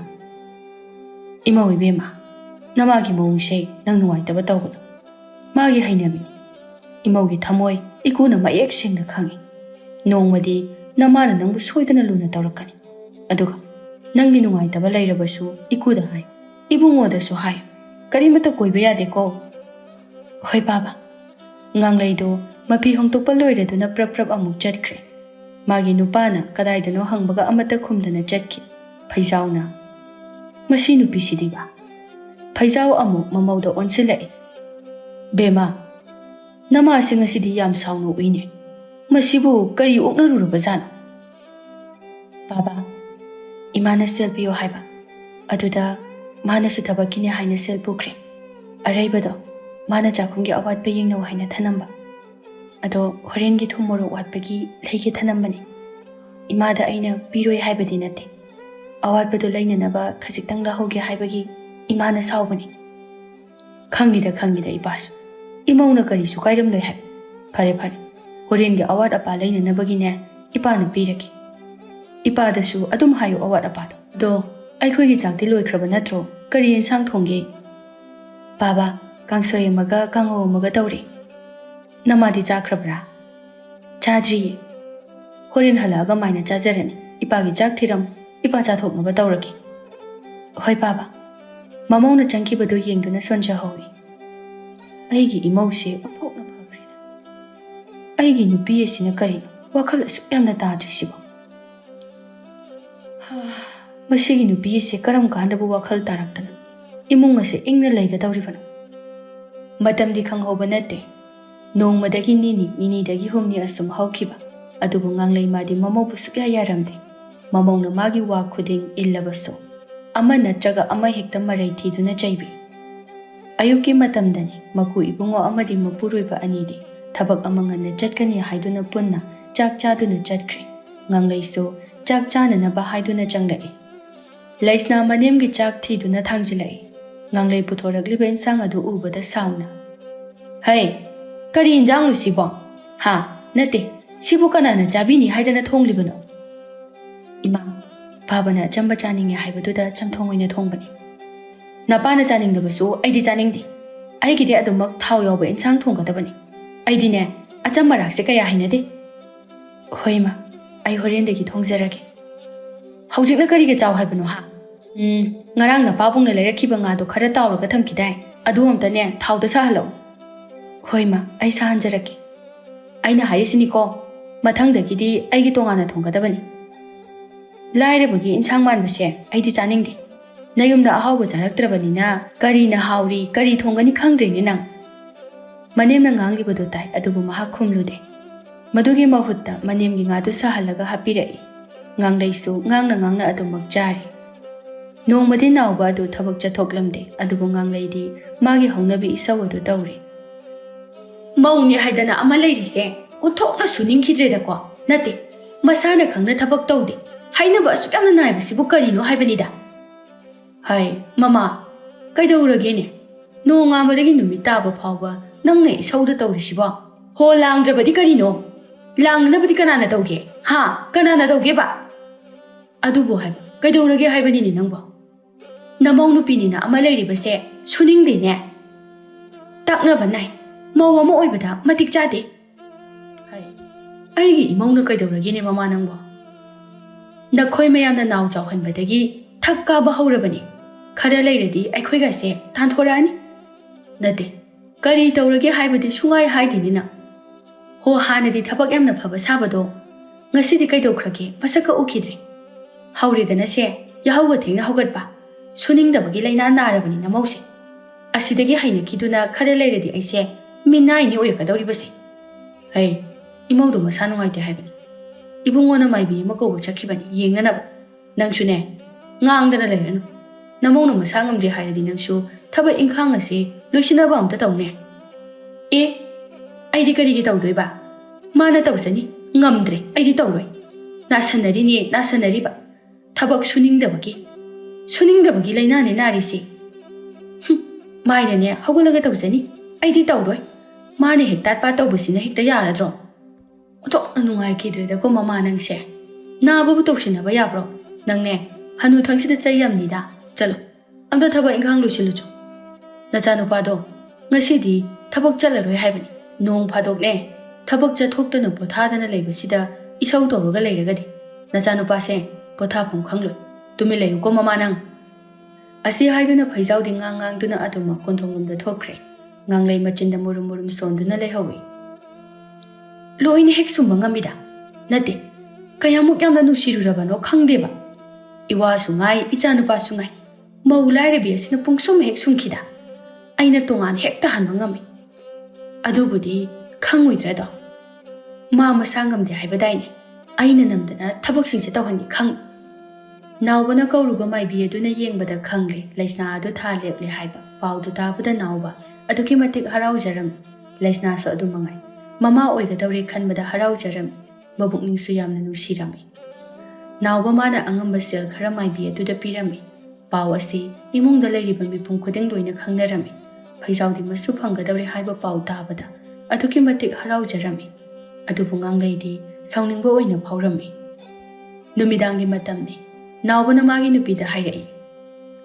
ꯏꯃꯧ ꯏꯕꯦꯝꯃ, ꯅꯃꯥꯒꯤ ꯃꯑꯣꯡꯁꯦ ꯅꯪ ꯅꯨꯡꯉꯥꯏꯇꯕ ꯇꯧꯒꯅꯨ꯫ ꯃꯥꯒꯤ ꯍꯩꯅꯕꯤꯅꯤ꯫ ꯏꯃꯧꯒꯤ ꯊꯃꯣꯏ ꯏꯀꯨꯅ ꯃꯌꯦꯛ ꯁꯦꯡꯅ ꯈꯪꯏ꯫ ꯅꯣꯡꯃꯗꯤ ꯅꯃꯥꯅ ꯅꯪꯕꯨ ꯁꯣꯏꯗꯅ ꯂꯨꯅ ꯇꯧꯔꯛꯀꯅꯤ꯫ ꯑꯗꯨꯒ ꯅꯪꯒꯤ ꯅꯨꯡꯉꯥꯏꯇꯕ ꯂꯩꯔꯕꯁꯨ ꯏꯀꯨꯗ ꯍꯥꯏ, ꯏꯕꯨꯡꯉꯣꯗꯁꯨ ꯍꯥꯏ, ꯀꯔꯤꯃꯠꯇ ꯀꯣꯏꯕ ꯌꯥꯗꯦꯀꯣ꯫ ꯍꯣꯏ ꯕꯥꯕꯥ꯫ ꯉꯥꯡꯂꯩꯗꯣ ꯃꯐꯤ ꯍꯣꯡꯗꯣꯛꯄ ꯂꯣꯏꯔꯗꯨꯅ ꯄ꯭ꯔꯞ ꯄ꯭ꯔꯞ ꯑꯃꯨꯛ ꯆꯠꯈ꯭ꯔꯦ꯫ ꯃꯥꯒꯤ ꯅꯨꯄꯥꯅ ꯀꯗꯥꯏꯗꯅꯣ ꯍꯪꯕꯒ ꯑꯃꯠꯇ ꯈꯨꯝꯗꯅ ꯆꯠꯈꯤ꯫ ꯐꯩꯖꯥꯎꯅ, ꯃꯁꯤ ꯅꯨꯄꯤꯁꯤꯗꯤꯕ꯫ ꯐꯩꯖꯥꯎ ꯑꯃꯨꯛ ꯃꯃꯧꯗ ꯑꯣꯟꯁꯤꯜꯂꯛꯏ꯫ ꯕꯦꯃꯥ, ꯅꯃꯥꯁꯤ ꯉꯁꯤꯗꯤ ꯌꯥꯝ ꯁꯥꯎꯅ ꯎꯏꯅꯦ꯫ ꯃꯁꯤꯕꯨ ꯀꯔꯤ ꯑꯣꯛꯅꯔꯨꯔꯕꯖꯥꯠꯅꯣ? ꯕꯥꯕꯥ, ꯏꯃꯥꯅ ꯁꯦꯜ ꯄꯤꯌꯣ ꯍꯥꯏꯕ, ꯑꯗꯨꯗ ꯃꯥꯅꯁꯨ ꯊꯕꯛꯀꯤꯅꯦ ꯍꯥꯏꯅ ꯁꯦꯜ ꯄꯨꯈ꯭ꯔꯦ꯫ ꯑꯔꯩꯕꯗꯣ ꯃꯥꯅ ꯆꯥꯛꯈꯨꯝꯒꯤ ꯑꯋꯥꯠꯄ ꯌꯦꯡꯅꯧ ꯍꯥꯏꯅ ꯊꯅꯝꯕ꯫ ꯑꯗꯣ ꯍꯣꯔꯦꯟꯒꯤ ꯊꯨꯝ ꯃꯣꯔꯣꯛ ꯋꯥꯠꯄꯒꯤ ꯂꯩꯒꯦ ꯊꯅꯝꯕꯅꯤ꯫ ꯏꯃꯥꯗ ꯑꯩꯅ ꯄꯤꯔꯣꯏ ꯍꯥꯏꯕꯗꯤ ꯅꯠꯇꯦ, ꯑꯋꯥꯠꯄꯗꯨ ꯂꯩꯅꯅꯕ ꯈꯖꯤꯛꯇꯪ ꯂꯧꯍꯧꯒꯦ ꯍꯥꯏꯕꯒꯤ ꯏꯃꯥꯅ ꯁꯥꯎꯕꯅꯤ꯫ ꯈꯪꯉꯤꯗ ꯈꯪꯉꯤꯗ ꯏꯄꯥꯁꯨ, ꯏꯃꯧꯅ ꯀꯔꯤꯁꯨ ꯀꯥꯏꯔꯝꯂꯣꯏ ꯍꯥꯏ꯫ ꯐꯔꯦ ꯐꯔꯦ, ꯍꯣꯔꯦꯟꯒꯤ ꯑꯋꯥꯠ ꯑꯄꯥ ꯂꯩꯅꯅꯕꯒꯤꯅꯦ ꯏꯄꯥꯅ ꯄꯤꯔꯒꯦ꯫ ꯏꯄꯥꯗꯁꯨ ꯑꯗꯨꯝ ꯍꯥꯏꯌꯨ ꯑꯋꯥꯠ ꯑꯄꯥꯗꯣ꯫ ꯑꯗꯣ ꯑꯩꯈꯣꯏꯒꯤ ꯆꯥꯛꯇꯤ ꯂꯣꯏꯈ꯭ꯔꯕ ꯅꯠꯇ꯭ꯔꯣ? ꯀꯔꯤ ꯌꯦꯟꯁꯥꯡ ꯊꯣꯡꯒꯦ? ꯕꯥꯕꯥ, ꯀꯥꯡꯁꯣꯏ ꯑꯃꯒ ꯀꯥꯡꯍꯧ ꯑꯃꯒ ꯇꯧꯔꯦ꯫ ꯅꯃꯥꯗꯤ ꯆꯥꯈ꯭ꯔꯕ꯭ꯔꯥ? ꯆꯥꯗ꯭ꯔꯤꯌꯦ꯫ ꯍꯣꯔꯦꯟ ꯍꯜꯂꯛꯑꯒ ꯃꯥꯏꯅ ꯆꯥꯖꯔꯅꯤ꯫ ꯏꯄꯥꯒꯤ ꯆꯥꯛ ꯊꯤꯔꯝ, ꯏꯄꯥ ꯆꯥꯊꯣꯛꯅꯕ ꯇꯧꯔꯒꯦ꯫ ꯍꯣꯏ ꯕꯥꯕꯥ꯫ ꯃꯃꯧꯅ ꯆꯪꯈꯤꯕꯗꯨ ꯌꯦꯡꯗꯨꯅ ꯁꯣꯟꯖꯍꯧꯏ꯫ ꯑꯩꯒꯤ ꯏꯃꯧꯁꯦ ꯑꯣꯟꯊꯣꯛꯅ ꯐꯈ꯭ꯔꯦꯗ꯫ ꯑꯩꯒꯤ ꯅꯨꯄꯤ ꯑꯁꯤꯅ ꯀꯔꯤꯅꯣ ꯋꯥꯈꯜ ꯑꯁꯨꯛ ꯌꯥꯝꯅ ꯇꯥꯗ꯭ꯔꯤꯁꯤꯕꯣ? ꯃꯁꯤꯒꯤ ꯅꯨꯄꯤ ꯑꯁꯤ ꯀꯔꯝ ꯀꯥꯟꯗꯕꯨ ꯋꯥꯈꯜ ꯇꯥꯔꯛꯇꯅ ꯏꯃꯨꯡ ꯑꯁꯤ ꯏꯪꯅ ꯂꯩꯒꯗꯧꯔꯤꯕꯅꯣ? ꯃꯇꯝꯗꯤ ꯈꯪꯍꯧꯕ ꯅꯠꯇꯦ꯫ ꯅꯣꯡꯃꯗꯒꯤ ꯅꯤꯅꯤ, ꯅꯤꯅꯤꯗꯒꯤ ꯍꯨꯝꯅꯤ ꯑꯁꯨꯝ ꯍꯧꯈꯤꯕ꯫ ꯑꯗꯨꯕꯨ ꯉꯥꯡꯂꯩ ꯃꯥꯗꯤ ꯃꯃꯧꯕꯨ ꯁꯨꯛꯌꯥ ꯌꯥꯔꯝꯗꯦ꯫ ꯃꯃꯧꯅ ꯃꯥꯒꯤ ꯋꯥ ꯈꯨꯗꯤꯡ ꯏꯜꯂꯕꯁꯨ ꯑꯃ ꯅꯠꯇ꯭ꯔꯒ ꯑꯃ ꯍꯦꯛꯇ ꯃꯔꯩ ꯊꯤꯗꯨꯅ ꯆꯩꯕꯤ꯫ ꯑꯌꯨꯛꯀꯤ ꯃꯇꯝꯗꯅꯤ ꯃꯀꯨ ꯏꯕꯨꯡꯉꯣ ꯑꯃꯗꯤ ꯃꯄꯨꯔꯣꯏꯕ ꯑꯅꯤꯗꯤ ꯊꯕꯛ ꯑꯃ ꯉꯟꯅ ꯆꯠꯀꯅꯤ ꯍꯥꯏꯗꯨꯅ ꯄꯨꯟꯅ ꯆꯥꯛ ꯆꯥꯗꯨꯅ ꯆꯠꯈ꯭ꯔꯦ꯫ ꯉꯥꯡꯂꯩꯁꯨ ꯆꯥꯛ ꯆꯥꯅꯅꯕ ꯍꯥꯏꯗꯨꯅ ꯆꯪꯂꯛꯏ꯫ ꯂꯩꯁꯅꯥ ꯃꯅꯦꯝꯒꯤ ꯆꯥꯛ ꯊꯤꯗꯨꯅ ꯊꯥꯡꯖꯤꯜꯂꯛꯏ꯫ ꯉꯥꯡꯂꯩ ꯄꯨꯊꯣꯔꯛꯂꯤꯕ ꯏꯟꯁꯥꯡ ꯑꯗꯨ ꯎꯕꯗ ꯁꯥꯎꯅ, ꯍꯩ, ꯀꯔꯤ ꯏꯟꯖꯥꯡꯅꯣ ꯁꯤꯕꯣ? ꯍꯥ, ꯅꯠꯇꯦ, ꯁꯤꯕꯨ ꯀꯅꯥꯅ ꯆꯥꯕꯤꯅꯤ ꯍꯥꯏꯗꯅ ꯊꯣꯡꯂꯤꯕꯅꯣ? ꯏꯃꯥ, ꯕꯥꯕꯥꯅ ꯑꯆꯝꯕ ꯆꯥꯅꯤꯡꯉꯦ ꯍꯥꯏꯕꯗꯨꯗ ꯆꯝꯊꯣꯡ ꯑꯣꯏꯅ ꯊꯣꯡꯕꯅꯤ꯫ ꯅꯄꯥꯅ ꯆꯥꯅꯤꯡꯗꯕꯁꯨ ꯑꯩꯗꯤ ꯆꯥꯅꯤꯡꯗꯦ꯫ ꯑꯩꯒꯤꯗꯤ ꯑꯗꯨꯃꯛ ꯊꯥꯎ ꯌꯥꯎꯕ ꯏꯟꯁꯥꯡ ꯊꯣꯡꯒꯗꯕꯅꯤ꯫ ꯑꯩꯗꯤꯅꯦ ꯑꯆꯝ ꯃꯔꯥꯛꯁꯦ ꯀꯌꯥ ꯍꯩꯅꯗꯦ꯫ ꯍꯣꯏ ꯏꯃꯥ, ꯑꯩ ꯍꯣꯔꯦꯟꯗꯒꯤ ꯊꯣꯡꯖꯔꯒꯦ꯫ ꯍꯧꯖꯤꯛꯅ ꯀꯔꯤꯒꯤ ꯆꯥꯎ ꯍꯥꯏꯕꯅꯣ ꯍꯥ? ꯉꯔꯥꯡ ꯅꯄꯥꯕꯨꯡꯅ ꯂꯩꯔꯛꯈꯤꯕ ꯉꯥꯗꯣ ꯈꯔ ꯇꯥꯎꯔꯒ ꯊꯝꯈꯤꯗꯥꯏ, ꯑꯗꯨ ꯑꯝꯇꯅꯦ ꯊꯥꯎꯗ ꯁꯥꯍꯜꯂꯛꯎ꯫ ꯍꯣꯏ ꯏꯃꯥ, ꯑꯩ ꯁꯥꯍꯟꯖꯔꯛꯀꯦ꯫ ꯑꯩꯅ ꯍꯥꯏꯔꯤꯁꯤꯅꯤꯀꯣ, ꯃꯊꯪꯗꯒꯤꯗꯤ ꯑꯩꯒꯤ ꯇꯣꯉꯥꯟꯅ ꯊꯣꯡꯒꯗꯕꯅꯤ꯫ ꯂꯥꯏꯔꯕꯒꯤ ꯏꯟꯁꯥꯡ ꯃꯥꯟꯕꯁꯦ ꯑꯩꯗꯤ ꯆꯥꯅꯤꯡꯗꯦ꯫ ꯅꯌꯨꯝꯗ ꯑꯍꯥꯎꯕ ꯆꯥꯔꯛꯇ꯭ꯔꯕꯅꯤꯅ ꯀꯔꯤꯅ ꯍꯥꯎꯔꯤ ꯀꯔꯤ ꯊꯣꯡꯒꯅꯤ ꯈꯪꯗ꯭ꯔꯦꯅꯦ ꯅꯪ꯫ Manemna nganglibadu tai adubu mahak khumlude. Madugi mahutta manemgi ngadu sahalaga hapirai. Nganglaisu ngangna adumak jari. Nongmadi nauba adu thabak chathoklamde adubu nganglaidi magi hongnabi isaw adu tawri. Mauni haidana ama leirise uthokna suninkhidreda ko nate masana khangna thabak tawde hainaba asukamna naibasibu karino haibanida. Hai mama kaidawrage ne nongambadagi numit taba phawba nangna isawda tawrisiba ho langjabadi karino langnabadi kanana tawge ha kanana tawge ba adubu haiba kaidawrage haibani ni nangba namau nupinina ama leiribase suningdene taknaba nai mau ama oibada matik chade hai aigi imauna kaidawrage ne mama nangba nakhoi mayamna naw chawhanbadagi thakka ba haurabani khara leiradi aikhoigase tanthorani nate kari tawrage haibadi sungai haidinina ho hanadi thabak yamna phaba sabado ngasidi kaidawkhrage masaka ukhidre hauridana se yahauga thengna hogatpa suningdabagi laina narabani namause asidagi haina kiduna khara leiradi aise minai ni oirakadawribase hai imaudu masa nungaite haibani ibungona maibi makobu chakhibani yengnanaba nangsune ngangdana leiranu namongna masa ngamdre hairadi nangsu thaba ingkhang ase loisinaba amta tawne e aidi karigi tawdoiba mana tawsani ngamdre aidi tawroi nasanariba thabak suningdabagi laina ne narisi maina ne hagulaga tawsani aidi tawroi mane hektat par tawbasina hekta yaradro otok nungai kidreda ko mama nangse nababu tawsinaba yabro nangne hanu thangsida chayamnida chalo amda thaba ingkhang loisiluchu nachanupado ngasidi thabak chalaroi haibani nong phadokne thabak chathokdana pothadana leibasida isau tawraga leiragadi nachanupase pothapam khangloi tumi leyu ko mama nang asi haiduna phaijaudi ngang duna aduma konthongumda thokre nganglei machinda murum sonduna lehawi loine hek sumba ngamida nate kayamuk yamna nusirurabano khangdeba iwa sungai ichanupa sungai mau lairabi asina pungsum hek sumkhida aina tongan hekta hanba ngami adubudi khangoidrado ma masangamde haibadaine aina namdana thabak singse tawhangi khang nawbana kauruba maibi aduna yengbada khangli laisna adu tha leple haiba paudu tabuda nawba aduki matik haraujaram laisna so adu mangai mama oigadawre khanbada haraujaram mabukningsu yamna nusirami nawba mana angamba sel khara maibi aduda pirami paw asi imungda leiriba mipum khuding loina khangnarami phaijaudi masu phangadawre haiba paw tabada aduki matik haraujarami adubu ngangleidi sauningba oina phawrami numidangi matamni nawbana magi nupida hairai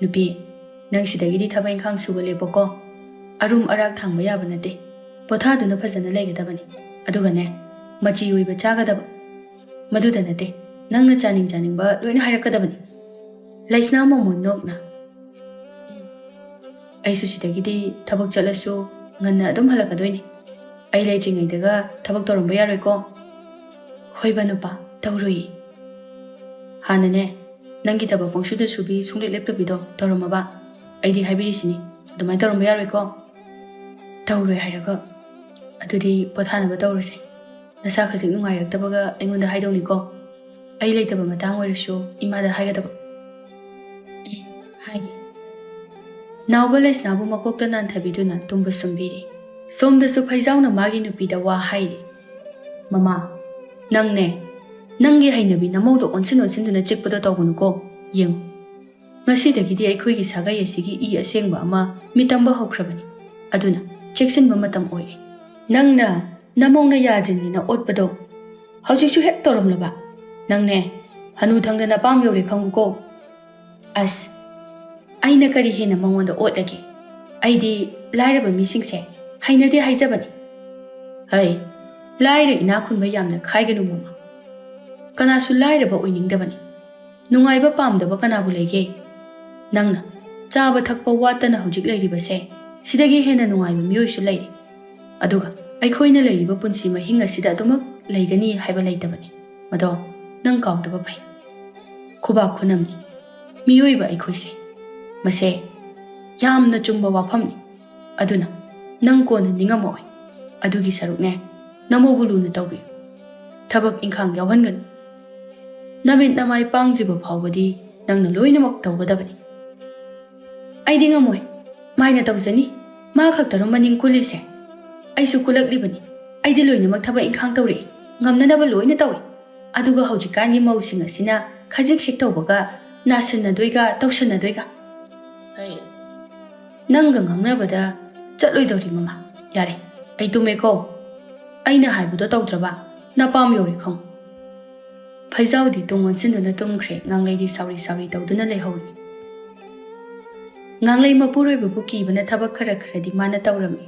nupi nangsidagidi thaba ingkhang suba lepoko arum arak thangba yaba nate pothaduna phajana leigadabani adugane machi oiba chagadaba maduda nate nangna chaningba loina hairakadabani laisna momon nokna aisu sidagidi thabak chalasu nganna adum halakadoini ai leitringaidaga thabak toromba yaroiko hoiba nupa tawrui hanane nangi thabak pongsuda subi sungle leptabido toromaba aidi haibirisini adumai toromba yaroiko tawrui hairaga adudi pothanaba tawruse nasa khajik nungairaktabaga aingonda haidoniko ai leitaba matang oirasu imada haigadaba haigi nawba laisnabu makokta nanthabiduna tumba sumbiri somdasu phaijauna magi nupida wa hairi mama nangne nangi hainabi namaudo onsin duna chikpado tawgunuko yengu ngasidagidi aikhoigi sagai asigi I asengba ama mitamba hokhrabani aduna cheksinba matam oi nangna namauna yadrinina otpado haujichu hek toromlaba nangne hanu thangdana pam yore khanguko as aina kari hena mangonda otlage aidi lairaba misingse hainade haijabani hai laira ina khunba yamna khaiganu mama kanasu lairaba oiningdabani nungaiba pamdaba kanabu lege nangna chaba thakpa watana hojik leiribase sidagi hena nungaiba mioisu leiri aduga aikhoina leiriba punsi mahinga sida adumak leigani haiba leitabani mado nang kaudaba phai khuba khunamni mioiba aikhoise mase yamna chumba wafamni aduna nang kona ningamoi ꯑꯗꯨꯒꯤ ꯁꯔꯨꯛꯅꯦ ꯅꯃꯧꯕꯨ ꯂꯨꯅ ꯇꯧꯕꯤꯌꯨ ꯊꯕꯛ ꯏꯪꯈꯥꯡ ꯌꯥꯎꯍꯟꯒꯅꯨ ꯅꯃꯤꯠ ꯅꯃꯥꯏ ꯄꯥꯡꯗ꯭ꯔꯤꯕ ꯐꯥꯎꯕꯗꯤ ꯅꯪꯅ ꯂꯣꯏꯅꯃꯛ ꯇꯧꯒꯗꯕꯅꯤ ꯑꯩꯗꯤ ꯉꯝꯃꯣꯏ ꯃꯥꯏꯅ ꯇꯧꯖꯅꯤ ꯃꯥ ꯈꯛꯇꯔꯣ ꯃꯅꯤꯡ ꯀꯨꯜꯂꯤꯁꯦ ꯑꯩꯁꯨ ꯀꯨꯜꯂꯛꯂꯤꯕꯅꯤ ꯑꯩꯗꯤ ꯂꯣꯏꯅꯃꯛ ꯊꯕꯛ ꯏꯪꯈꯥꯡ ꯇꯧꯔꯛꯏ ꯉꯝꯅꯅꯕ ꯂꯣꯏꯅ ꯇꯧꯏ ꯑꯗꯨꯒ ꯍꯧꯖꯤꯛꯀꯥꯟꯒꯤ ꯃꯧꯁꯤꯡ ꯑꯁꯤꯅ ꯈꯖꯤꯛ ꯍꯦꯛ ꯇꯧꯕꯒ ꯅꯥꯁꯤꯟꯅꯗꯣꯏꯒ ꯇꯧꯁꯟꯅꯗꯣꯏꯒ ꯅꯪꯒ ꯉꯥꯡꯅꯕꯗ ꯆꯠꯂꯣꯏꯗꯧꯔꯤ ꯃꯃꯥ ꯌꯥꯔꯦ ꯑꯩ ꯇꯨꯝꯃꯦꯀꯣ ꯑꯩꯅ ꯍꯥꯏꯕꯗꯣ ꯇꯧꯗ꯭ꯔꯕ ꯅꯄꯥꯝ ꯌꯧꯔꯦ ꯈꯪ ꯐꯩꯖꯥꯎꯗꯤ ꯇꯨꯡ ꯑꯣꯟꯁꯤꯟꯗꯨꯅ ꯇꯨꯝꯈ꯭ꯔꯦ ꯉꯥꯡꯂꯩꯗꯤ ꯁꯥꯎꯔꯤ ꯁꯥꯎꯔꯤ ꯇꯧꯗꯨꯅ ꯂꯩꯍꯧꯔꯤ ꯉꯥꯡꯂꯩ ꯃꯄꯨꯔꯣꯏꯕꯕꯨ ꯀꯤꯕꯅ ꯊꯕꯛ ꯈꯔꯗꯤ ꯃꯥꯅ ꯇꯧꯔꯝꯃꯤ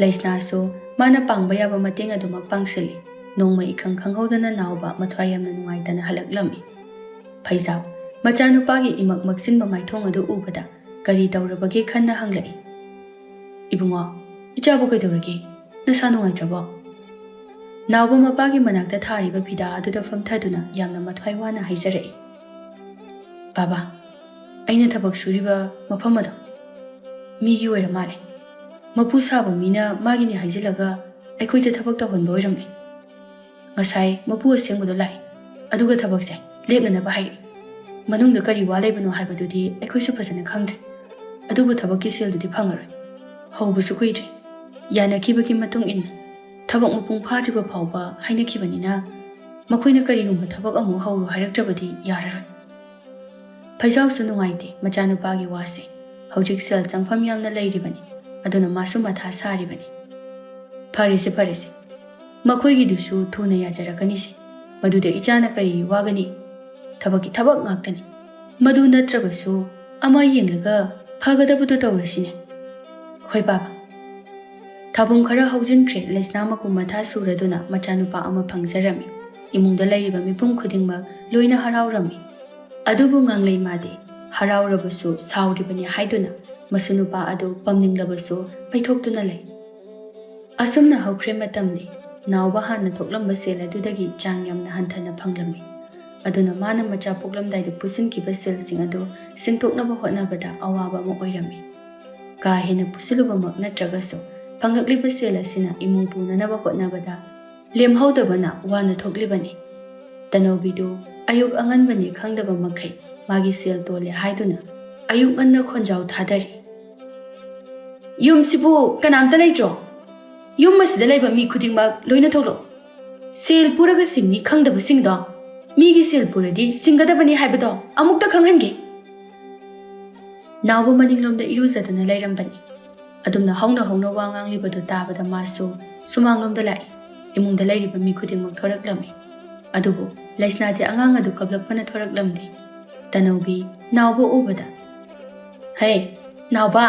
ꯂꯩꯁꯅꯥꯁꯨ ꯃꯥꯅ ꯄꯥꯡꯕ ꯌꯥꯕ ꯃꯇꯦꯡ ꯑꯗꯨꯃꯛ ꯄꯥꯡꯁꯤꯜꯂꯤ ꯅꯣꯡꯃ ꯏꯈꯪ ꯈꯪꯍꯧꯗꯅ ꯅꯥꯎꯕ ꯃꯊ꯭ꯋꯥꯏ ꯌꯥꯝꯅ ꯅꯨꯡꯉꯥꯏꯇꯅ ꯍꯜꯂꯛꯂꯝꯃꯤ ꯐꯩꯖꯥꯎ ꯃꯆꯥꯅꯨꯄꯥꯒꯤ ꯏꯃꯛ ꯃꯛꯁꯤꯟꯕ ꯃꯥꯏꯊꯣꯡ ꯑꯗꯨ ꯎꯕꯗ ꯀꯔꯤ ꯇꯧꯔꯕꯒꯦ ꯈꯟꯅ ꯍꯪꯂꯛꯏ ꯏꯕꯨꯡꯉꯣ ꯏꯆꯥꯕꯨ ꯀꯩꯗꯧꯔꯒꯦ ꯅꯁꯥ ꯅꯨꯡꯉꯥꯏꯇ꯭ꯔꯕꯣ ꯅꯥꯎꯕ ꯃꯄꯥꯒꯤ ꯃꯅꯥꯛꯇ ꯊꯥꯔꯤꯕ ꯐꯤꯗꯥ ꯑꯗꯨꯗ ꯐꯝꯊꯗꯨꯅ ꯌꯥꯝꯅ ꯃꯊ꯭ꯋꯥꯏ ꯋꯥꯅ ꯍꯥꯏꯖꯔꯛꯏ ꯕꯥꯕꯥ ꯑꯩꯅ ꯊꯕꯛ ꯁꯨꯔꯤꯕ ꯃꯐꯝ ꯑꯗꯣ ꯃꯤꯒꯤ ꯑꯣꯏꯔ ꯃꯥꯜꯂꯦ ꯃꯄꯨ ꯁꯥꯕ ꯃꯤꯅ ꯃꯥꯒꯤꯅꯤ ꯍꯥꯏꯖꯤꯜꯂꯒ ꯑꯩꯈꯣꯏꯗ ꯊꯕꯛ ꯇꯧꯍꯟꯕ ꯑꯣꯏꯔꯝꯂꯦ ꯉꯁꯥꯏ ꯃꯄꯨ ꯑꯁꯦꯡꯕꯗꯣ ꯂꯥꯛꯏ ꯑꯗꯨꯒ ꯊꯕꯛꯁꯦ ꯂꯦꯞꯅꯅꯕ ꯍꯥꯏꯔꯛꯏ ꯃꯅꯨꯡꯗ ꯀꯔꯤ ꯋꯥ ꯂꯩꯕꯅꯣ ꯍꯥꯏꯕꯗꯨꯗꯤ ꯑꯩꯈꯣꯏꯁꯨ ꯐꯖꯅ ꯈꯪꯗ꯭ꯔꯤ ꯑꯗꯨꯕꯨ ꯊꯕꯛꯀꯤ ꯁꯦꯜꯗꯨꯗꯤ ꯐꯪꯉꯔꯣꯏ ꯍꯧꯕꯁꯨ ꯀꯨꯏꯗ꯭ꯔꯤ ꯌꯥꯅꯈꯤꯕꯒꯤ ꯃꯇꯨꯡ ꯏꯟꯅ ꯊꯕꯛ ꯃꯄꯨꯡ ꯐꯥꯗ꯭ꯔꯤꯕ ꯐꯥꯎꯕ ꯍꯥꯏꯅꯈꯤꯕꯅꯤꯅ ꯃꯈꯣꯏꯅ ꯀꯔꯤꯒꯨꯝꯕ ꯊꯕꯛ ꯑꯃꯨꯛ ꯍꯧꯔꯣ ꯍꯥꯏꯔꯛꯇ꯭ꯔꯕꯗꯤ ꯌꯥꯔꯔꯣꯏ ꯐꯩꯖꯥꯎꯁꯨ ꯅꯨꯡꯉꯥꯏꯇꯦ ꯃꯆꯥꯅꯨꯄꯥꯒꯤ ꯋꯥꯁꯦ ꯍꯧꯖꯤꯛ ꯁꯦꯜ ꯆꯪꯐꯝ ꯌꯥꯝꯅ ꯂꯩꯔꯤꯕꯅꯤ ꯑꯗꯨꯅ ꯃꯥꯁꯨ ꯃꯊꯥ ꯁꯥꯔꯤꯕꯅꯤ ꯐꯔꯦꯁꯦ ꯃꯈꯣꯏꯒꯤꯗꯨꯁꯨ ꯊꯨꯅ ꯌꯥꯖꯔꯛꯀꯅꯤꯁꯦ ꯃꯗꯨꯗ ꯏꯆꯥꯅ ꯀꯔꯤ ꯋꯥꯒꯅꯤ ꯊꯕꯛꯀꯤ ꯊꯕꯛ ꯉꯥꯛꯇꯅꯤ ꯃꯗꯨ ꯅꯠꯇ꯭ꯔꯕꯁꯨ ꯑꯃ ꯌꯦꯡꯂꯒ ꯐꯒꯗꯕꯗꯨ ꯇꯧꯔꯁꯤꯅꯦ ꯍꯣꯏ ꯕꯥꯕꯥ ꯊꯥꯕꯨꯡ ꯈꯔ ꯍꯧꯖꯤꯟꯈ꯭ꯔꯦ ꯂꯩꯁꯅꯥ ꯃꯀꯨꯝ ꯃꯊꯥ ꯁꯨꯔꯗꯨꯅ ꯃꯆꯥꯅꯨꯄꯥ ꯑꯃ ꯐꯪꯖꯔꯝꯃꯤ ꯏꯃꯨꯡꯗ ꯂꯩꯔꯤꯕ ꯃꯤꯄꯨꯝ ꯈꯨꯗꯤꯡꯃꯛ ꯂꯣꯏꯅ ꯍꯔꯥꯎꯔꯝꯃꯤ ꯑꯗꯨꯕꯨ ꯉꯥꯡꯂꯩ ꯃꯥꯗꯤ ꯍꯔꯥꯎꯔꯕꯁꯨ ꯁꯥꯎꯔꯤꯕꯅꯤ ꯍꯥꯏꯗꯨꯅ ꯃꯁꯨ ꯅꯨꯄꯥ ꯑꯗꯨ ꯄꯝꯅꯤꯡꯂꯕꯁꯨ ꯄꯩꯊꯣꯛꯇꯨꯅ ꯂꯩ ꯑꯁꯨꯝꯅ ꯍꯧꯈ꯭ꯔꯦ ꯃꯇꯝꯗꯤ ꯅꯥꯎꯕ ꯍꯥꯟꯅ ꯊꯣꯛꯂꯝꯕ ꯁꯦꯜ ꯑꯗꯨꯗꯒꯤ ꯆꯥꯡ ꯌꯥꯝꯅ ꯍꯟꯊꯅ ꯐꯪꯂꯝꯃꯤ ꯑꯗꯨꯅ ꯃꯥꯅ ꯃꯆꯥ ꯄꯣꯛꯂꯝꯗꯥꯏꯗ ꯄꯨꯁꯤꯟꯈꯤꯕ ꯁꯦꯜꯁꯤꯡ ꯑꯗꯨ ꯁꯤꯡꯇꯣꯛꯅꯕ ꯍꯣꯠꯅꯕꯗ ꯑꯋꯥꯕ ꯑꯃ ꯑꯣꯏꯔꯝꯃꯤ ꯀꯥ ꯍꯦꯟꯅ ꯄꯨꯁꯤꯜꯂꯨꯕꯃꯛ ꯅꯠꯇ꯭ꯔꯒꯁꯨ ꯐꯪꯂꯛꯂꯤꯕ ꯁꯦꯜ ꯑꯁꯤꯅ ꯏꯃꯨꯡ ꯄꯨꯅꯅꯕ ꯍꯣꯠꯅꯕꯗ ꯂꯦꯝꯍꯧꯗꯕꯅ ꯋꯥꯅ ꯊꯣꯛꯂꯤꯕꯅꯤ ꯇꯅꯧꯕꯤꯗꯨ ꯑꯌꯨꯛ ꯑꯉꯟꯕꯅꯤ ꯈꯪꯗꯕ ꯃꯈꯩ ꯃꯥꯒꯤ ꯁꯦꯜ ꯇꯣꯜꯂꯦ ꯍꯥꯏꯗꯨꯅ ꯑꯌꯨꯛ ꯉꯟꯅ ꯈꯣꯟꯖꯥꯎ ꯊꯥꯗꯔꯤ ꯌꯨꯝꯁꯤꯕꯨ ꯀꯅꯥꯝꯇ ꯂꯩꯇ꯭ꯔꯣ ꯌꯨꯝ ꯑꯁꯤꯗ ꯂꯩꯕ ꯃꯤ ꯈꯨꯗꯤꯡꯃꯛ ꯂꯣꯏꯅ ꯊꯣꯛꯂꯛꯑꯣ ꯁꯦꯜ ꯄꯨꯔꯒ ꯁꯤꯡꯅꯤ ꯈꯪꯗꯕꯁꯤꯡꯗꯣ ꯃꯤꯒꯤ ꯁꯦꯜ ꯄꯨꯔꯗꯤ ꯁꯤꯡꯒꯗꯕꯅꯤ ꯍꯥꯏꯕꯗꯣ ꯑꯃꯨꯛꯇ ꯈꯪꯍꯟꯒꯦ ꯅꯥꯎꯕ ꯃꯅꯤꯡꯂꯣꯝꯗ ꯏꯔꯨꯖꯗꯨꯅ ꯂꯩꯔꯝꯕꯅꯤ ꯑꯗꯨꯝꯅ ꯍꯧꯅ ꯋꯥ ꯉꯥꯡꯂꯤꯕꯗꯨ ꯇꯥꯕꯗ ꯃꯥꯁꯨ ꯁꯨꯃꯥꯡꯂꯣꯝꯗ ꯂꯥꯛꯏ ꯏꯃꯨꯡꯗ ꯂꯩꯔꯤꯕ ꯃꯤ ꯈꯨꯗꯤꯡꯃꯛ ꯊꯣꯔꯛꯂꯝꯃꯤ ꯑꯗꯨꯕꯨ ꯂꯩꯁꯅꯥꯗꯤ ꯑꯉꯥꯡ ꯑꯗꯨ ꯀꯞꯂꯛꯄꯅ ꯊꯣꯔꯛꯂꯝꯗꯦ ꯇꯅꯧꯕꯤ ꯅꯥꯎꯕ ꯎꯕꯗ ꯍꯦ ꯅꯥꯎꯕ